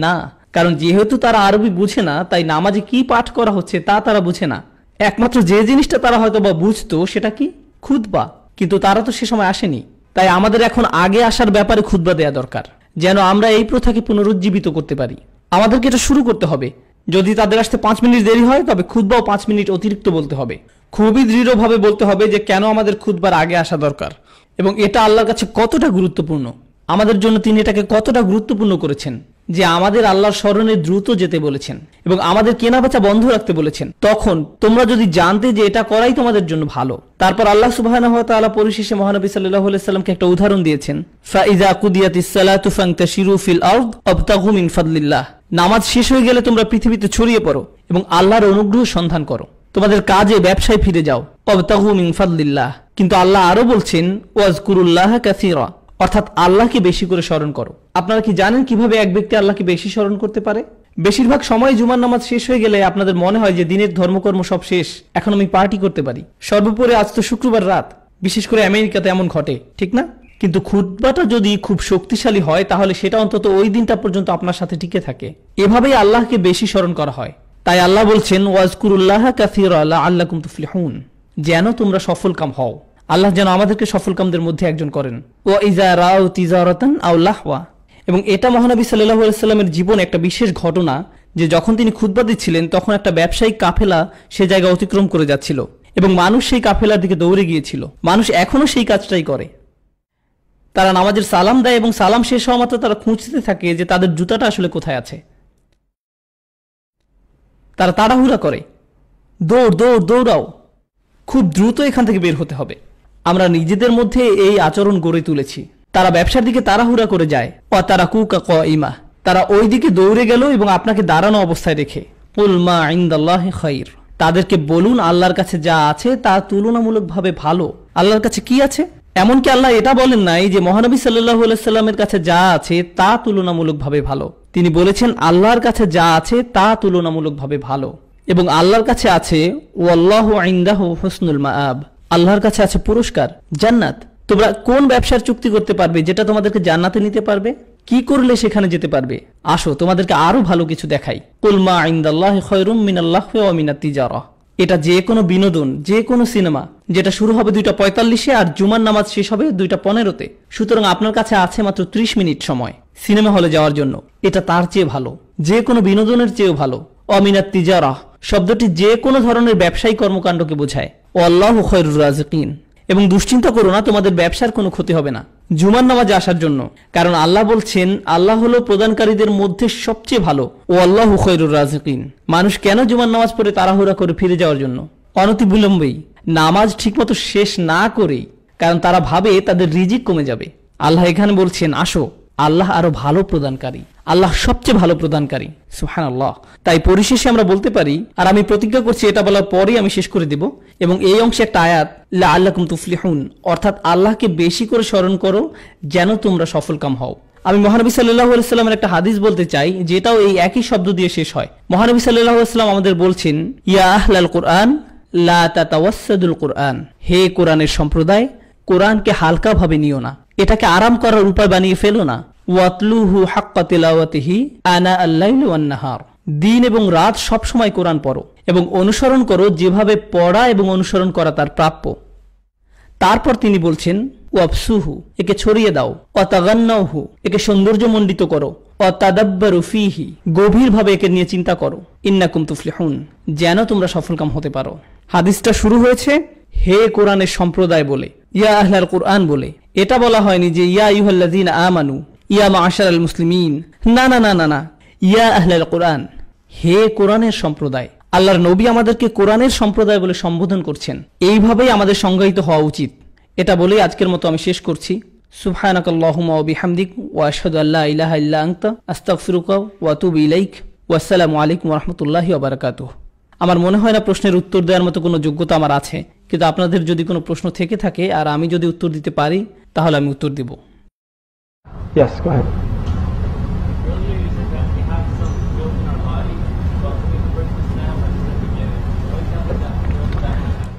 না? কারণ যেহেতু তারা আরবি বুঝে না, তাই নামাজে কি পাঠ করা হচ্ছে তা তারা বুঝে না। একমাত্র যে জিনিসটা তারা হয়তো বা বুঝতো সেটা কি? খুতবা। কিন্তু তারা তো সে সময় আসেনি। তাই আমাদের এখন আগে আসার ব্যাপারে খুতবা দেয়া দরকার, যেন আমরা এই প্রথাকে পুনরুজ্জীবিত করতে পারি। আমাদেরকে এটা শুরু করতে হবে। যদি তাদের আসতে 5 মিনিট দেরি হয় তবে খুতবাও 5 মিনিট অতিরিক্ত বলতে হবে। খুবই দৃঢ়ভাবে বলতে হবে যে কেন আমাদের খুতবার আগে আসা দরকার এবং এটা আল্লাহর কাছে কতটা গুরুত্বপূর্ণ। আমাদের জন্য তিনি এটাকে কতটা গুরুত্বপূর্ণ করেছেন যে আমাদের আল্লাহর স্মরণে দ্রুত যেতে বলেছেন এবং আমাদের কেনাবেচা বন্ধ রাখতে বলেছেন। তখন তোমরা যদি জানতে যে এটা করাই তোমাদের জন্য ভালো। তারপর আল্লাহ সুবহানাহু ওয়া তাআলা পরিশেষে মহানবী সাল্লাল্লাহু আলাইহি সাল্লামকে একটা উদাহরণ দিয়েছেন। ফাইযা কুদিয়াতিস সালাতু ফান্তাশিরু ফিল আরদ ওয়াবতাগু মিন ফাদলিল্লাহ। নামাজ শেষ হয়ে গেলে তোমরা পৃথিবীতে ছড়িয়ে পড়ো এবং আল্লাহর অনুগ্রহ সন্ধান করো। তোমাদের কাজে ব্যবসায় ফিরে যাও। ওয়াবতাগু মিন ফাদলিল্লাহ। কিন্তু আল্লাহ আরো বলছেন ওয়াজকুরুল্লাহ কাসীরা, অর্থাৎ আল্লাহকে বেশি করে স্মরণ করো। আপনারা কি জানেন কিভাবে এক ব্যক্তি আল্লাহকে বেশি স্মরণ করতে পারে? বেশিরভাগ সময় জুমার নামাজ শেষ হয়ে গেলে আপনাদের মনে হয় যে দিনের ধর্মকর্ম সব শেষ, এখন আমি পার্টি করতে পারি। সর্বোপরি আজ তো শুক্রবার রাত, বিশেষ করে আমেরিকাতে এমন ঘটে, ঠিক না? কিন্তু খুতবাটা যদি খুব শক্তিশালী হয় তাহলে সেটা অন্তত ওই দিনটা পর্যন্ত আপনার সাথে টিকে থাকে। এভাবেই আল্লাহকে বেশি স্মরণ করা হয়। তাই আল্লাহ বলছেন ওয়াজকুরুল্লাহ কাসীরা লাআল্লাকুম তুফলিহুন, যেন তোমরা সফলকাম হও। আল্লাহ যেন আমাদেরকে সফলকামদের মধ্যে একজন করেন। ওয়া ইযা রাউ তিজারাতান আও লাহওয়া। এবং এটা মহানবী সাল্লাল্লাহু আলাইহি সাল্লামের জীবনে একটা বিশেষ ঘটনা যে যখন তিনি খুতবা দিচ্ছিলেন তখন একটা ব্যবসায়িক কাফেলা সে জায়গা অতিক্রম করে যাচ্ছিল এবং মানুষ সেই কাফেলার দিকে দৌড়ে গিয়েছিল। মানুষ এখনো সেই কাজটাই করে। তারা নামাজের সালাম দেয় এবং সালাম শেষ হওয়া মাত্র তারা খুঁজতে থাকে যে তাদের জুতাটা আসলে কোথায় আছে। তারা তাড়াহুড়া করে, দৌড়াও, খুব দ্রুত এখান থেকে বের হতে হবে। আমরা নিজেদের মধ্যে এই আচরণ গড়ে তুলেছি। তারা ব্যবসার দিকে তাড়াহুড়া করে যায়। তারা কুকা কাইমা, তারা ওই দিকে দৌড়ে গেল এবং আপনাকে দাঁড়ানো অবস্থায় রেখে। কুল মা ইনদাল্লাহি খায়র, তাদেরকে বলুন আল্লাহর কাছে যা আছে তা তুলনামূলকভাবে ভালো। আল্লাহর কাছে কি আছে? এমনকি আল্লাহ এটা বলেন নাই যে মহানবী সাল্লাল্লাহু আলাইহি সাল্লামের কাছে যা আছে তা তুলনামূলকভাবে ভালো। তিনি বলেছেন আল্লাহর কাছে যা আছে তা তুলনামূলকভাবে ভালো। এবং আল্লাহর কাছে আছে ওয়াল্লাহু ইনদাহু হুসনুল মাআব, আল্লাহর কাছে আছে পুরস্কার, জান্নাত। তোমরা কোন ব্যবসার চুক্তি করতে পারবে যেটা তোমাদেরকে জান্নাতে নিতে পারবে? কি করলে সেখানে যেতে পারবে? আসো তোমাদেরকে আরো ভালো কিছু দেখাই। কুল মা ইনদাল্লাহি খায়রুম মিনাল্লাহি ওয়া মিনাত তিজারা। এটা যে কোনো বিনোদন, যে কোনো সিনেমা যেটা শুরু হবে 2:45-এ আর জুমার নামাজ শেষ হবে 2:15-তে। সুতরাং আপনার কাছে আছে মাত্র 30 মিনিট সময় সিনেমা হলে যাওয়ার জন্য। এটা তার চেয়ে ভালো, যে কোনো বিনোদনের চেয়েও ভালো। অমিনাত তিজারা শব্দটি যে কোনো ধরনের ব্যবসায়িক কর্মকাণ্ডকে বোঝায়। আল্লাহু খায়রুর রাযিকিন। এবং দুশ্চিন্তা করো না, তোমাদের ব্যবসার কোনো ক্ষতি হবে না জুমার নামাজে আসার জন্য, কারণ আল্লাহ বলছেন আল্লাহ হলো প্রদানকারীদের মধ্যে সবচেয়ে ভালো। ও আল্লাহু খায়রুর রাযিকিন। মানুষ কেন জুমার নামাজ পড়ে তাড়াহুড়া করে ফিরে যাওয়ার জন্য? অনতি বিলম্বেই নামাজ ঠিকমতো শেষ না করেই, কারণ তারা ভাবে তাদের রিজিক কমে যাবে। আল্লাহ এখানে বলছেন আসো, আল্লাহ আরো ভালো প্রদানকারী, আল্লাহ সবচেয়ে ভালো প্রদানকারী। সুবহানাল্লাহ। তাই পরিশেষে আমরা বলতে পারি, আর আমি প্রতিজ্ঞা করছি এটা বলার পরেই আমি শেষ করে দেব, এবং এই অংশে একটা আয়াত লাআল্লাকুম তুফলিহুন, অর্থাৎ আল্লাহকে বেশি করে স্মরণ করো যেন তোমরা সফলকাম হও। আমি মহানবী সাল্লাল্লাহু আলাইহি সাল্লামের একটা হাদিস বলতে চাই যেটাও এই একই শব্দ দিয়ে শেষ হয়। মহানবী সাল্লাল্লাহু আলাইহি সাল্লাম আমাদের বলছেন ইয়া আহলাল কুরআন লা তাতাওয়াসসাদুল কুরআন, হে কোরআনের সম্প্রদায়, কোরআনকে হালকাভাবে নিও না, এটাকে আরাম করার উপায় বানিয়ে ফেলো না। ওয়াতলুহু হাক্কা তিলাওয়াতিহি আনা আল-লাইলি ওয়ান-নাহার, দিন এবং রাত সব সময় কোরআন পড়ো এবং অনুসরণ করো যেভাবে পড়া এবং অনুসরণ করা তার প্রাপ্য। তারপর তিনি বলছেন ওয়াবসুহু, একে ছড়িয়ে দাও, ওয়াতাগান্নাহু, একে সৌন্দর্যমণ্ডিত করো, ওয়াতাদাব্বারু ফীহি, গভীরভাবে একে নিয়ে চিন্তা করো, ইন্নাকুম তুফলিহুন, যেন তোমরা সফলকাম হতে পারো। হাদিসটা শুরু হয়েছে হে কোরআনের সম্প্রদায় বলে, ইয়া আহলাল কুরআন বলে। এটা বলা হয়নি যে ইয়া আইয়ুহাল্লাযীনা আমানু, ইয়া মা'আশারাল মুসলিমিন, না না না না না, ইয়া আহলাল কুরআন, হে কোরআনের সম্প্রদায়। আল্লাহর নবী আমাদেরকে কোরআনের সম্প্রদায় বলে সম্বোধন করছেন, এইভাবেই আমাদের সংজ্ঞায়িত হওয়া উচিত। এটা বলেই আজকের মতো আমি শেষ করছি। সুবহানাকাল্লাহুম্মা ওয়া বিহামদিক ওয়া আশহাদু আল্লা ইলাহা ইল্লা আনতা আস্তাগফিরুকা ওয়া আতুবু ইলাইক ওয়া আসসালামু আলাইকুম ওয়া রাহমাতুল্লাহি ওয়া বারাকাতুহু। আমার মনে হয় না প্রশ্নের উত্তর দেওয়ার মতো কোনো যোগ্যতা আমার আছে, কিন্তু আপনাদের যদি কোনো প্রশ্ন থেকে থাকে আর আমি যদি উত্তর দিতে পারি তাহলে আমি উত্তর দিব। Yes, go ahead.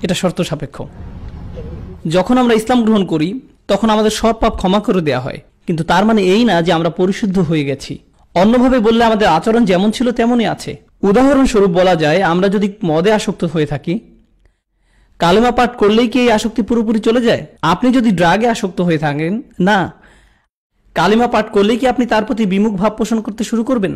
এটা শর্ত সাপেক্ষ। যখন আমরা ইসলাম গ্রহণ করি তখন আমাদের সব পাপ ক্ষমা করে দেয়া হয়, কিন্তু তার মানে এই না যে আমরা পরিশুদ্ধ হয়ে গেছি। অন্যভাবে বললে আমাদের আচরণ যেমন ছিল তেমনই আছে। উদাহরণস্বরূপ বলা যায়, আমরা যদি মদে আসক্ত হয়ে থাকি, কালেমা পাঠ করলেই কি এই আসক্তি পুরোপুরি চলে যায়? আপনি যদি ড্রাগে আসক্ত হয়ে থাকেন, না, কালেমা পাঠ করলেই কি আপনি তার প্রতি বিমুখ ভাব পোষণ করতে শুরু করবেন?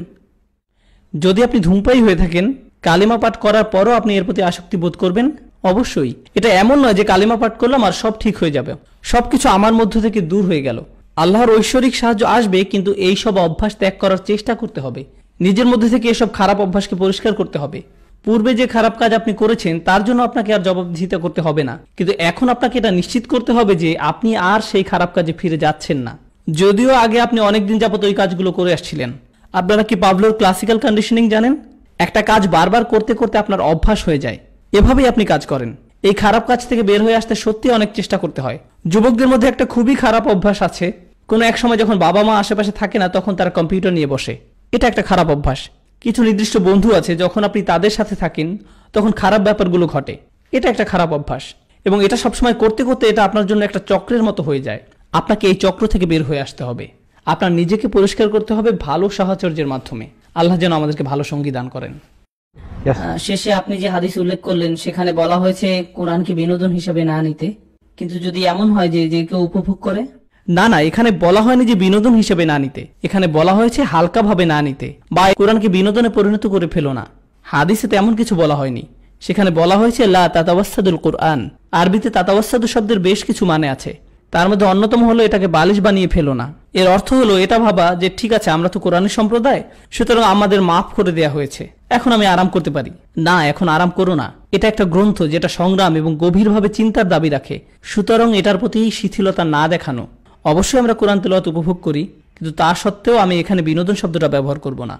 যদি আপনি ধূমপায়ী হয়ে থাকেন, কালেমা পাঠ করার পরও আপনি এর প্রতি আসক্তি বোধ করবেন? অবশ্যই। এটা এমন নয় যে কালেমা পাঠ করলাম আর সব ঠিক হয়ে যাবে, সবকিছু আমার মধ্য থেকে দূর হয়ে গেল। আল্লাহর ঐশ্বরিক সাহায্য আসবে, কিন্তু এই সব অভ্যাস ত্যাগ করার চেষ্টা করতে হবে। নিজের মধ্যে থেকে এসব খারাপ অভ্যাসকে পরিষ্কার করতে হবে। পূর্বে যে খারাপ কাজ আপনি করেছেন তার জন্য আপনাকে আর জবাবদিহিতা করতে হবে না, কিন্তু এখন আপনাকে এটা নিশ্চিত করতে হবে যে আপনি আর সেই খারাপ কাজে ফিরে যাচ্ছেন না। যদিও আগে আপনি অনেকদিন যাবত ওই কাজগুলো করে আসছিলেন। আপনারা কি পাভলোর ক্লাসিক্যাল কন্ডিশনিং জানেন? একটা কাজ বারবার করতে করতে আপনার অভ্যাস হয়ে যায়, এভাবেই আপনি কাজ করেন। এই খারাপ কাজ থেকে বের হয়ে আসতে সত্যি অনেক চেষ্টা করতে হয়। যুবকদের মধ্যে একটা খুবই খারাপ অভ্যাস আছে, কোনো এক সময় যখন বাবা মা আশেপাশে থাকে না তখন তারা কম্পিউটার নিয়ে বসে। এটা একটা খারাপ অভ্যাস। কিছু নির্দিষ্ট বন্ধু আছে, যখন আপনি তাদের সাথে থাকেন তখন খারাপ ব্যাপারগুলো ঘটে। এটা একটা খারাপ অভ্যাস, এবং এটা সবসময় করতে করতে এটা আপনার জন্য একটা চক্রের মতো হয়ে যায়। আপনাকে এই চক্র থেকে বের হয়ে আসতে হবে। আপনার নিজেকে পরিষ্কার করতে হবে ভালো সাহচর্যের মাধ্যমে। আল্লাহ যেন আমাদেরকে ভালো সঙ্গী দান করেন। শেষে আপনি যে হাদিস উল্লেখ করলেন সেখানে বলা হয়েছে কোরআনকে বিনোদন হিসেবে না নিতে, কিন্তু যদি এমন হয় যে যে কেউ উপভোগ করে? না না, এখানে বলা হয়নি যে বিনোদন হিসেবে না নিতে, এখানে বলা হয়েছে হালকাভাবে না নিতে, বা কোরআনকে বিনোদনে পরিণত করে ফেলো না। হাদিসে তেমন কিছু বলা হয়নি। সেখানে বলা হয়েছে লা তাতাওয়াসসাদুল কুরআন। আরবিতে তাতাওয়াসসাদু শব্দের বেশ কিছু মানে আছে, তার মধ্যে অন্যতম হলো এটাকে বালিশ বানিয়ে ফেলো না। এর অর্থ হলো এটা ভাবা যে ঠিক আছে, আমরা তো কোরআনের সম্প্রদায়, সুতরাং আমাদের মাফ করে দেয়া হয়েছে, এখন আমি আরাম করতে পারি। না, এখন আরাম করো না। এটা একটা গ্রন্থ যেটা সংগ্রাম এবং গভীরভাবে চিন্তার দাবি রাখে, সুতরাং এটার প্রতি শিথিলতা না দেখানো। অবশ্যই আমরা কোরআন তেলাওয়াত উপভোগ করি, কিন্তু তা সত্ত্বেও আমি এখানে বিনোদন শব্দটা ব্যবহার করব না।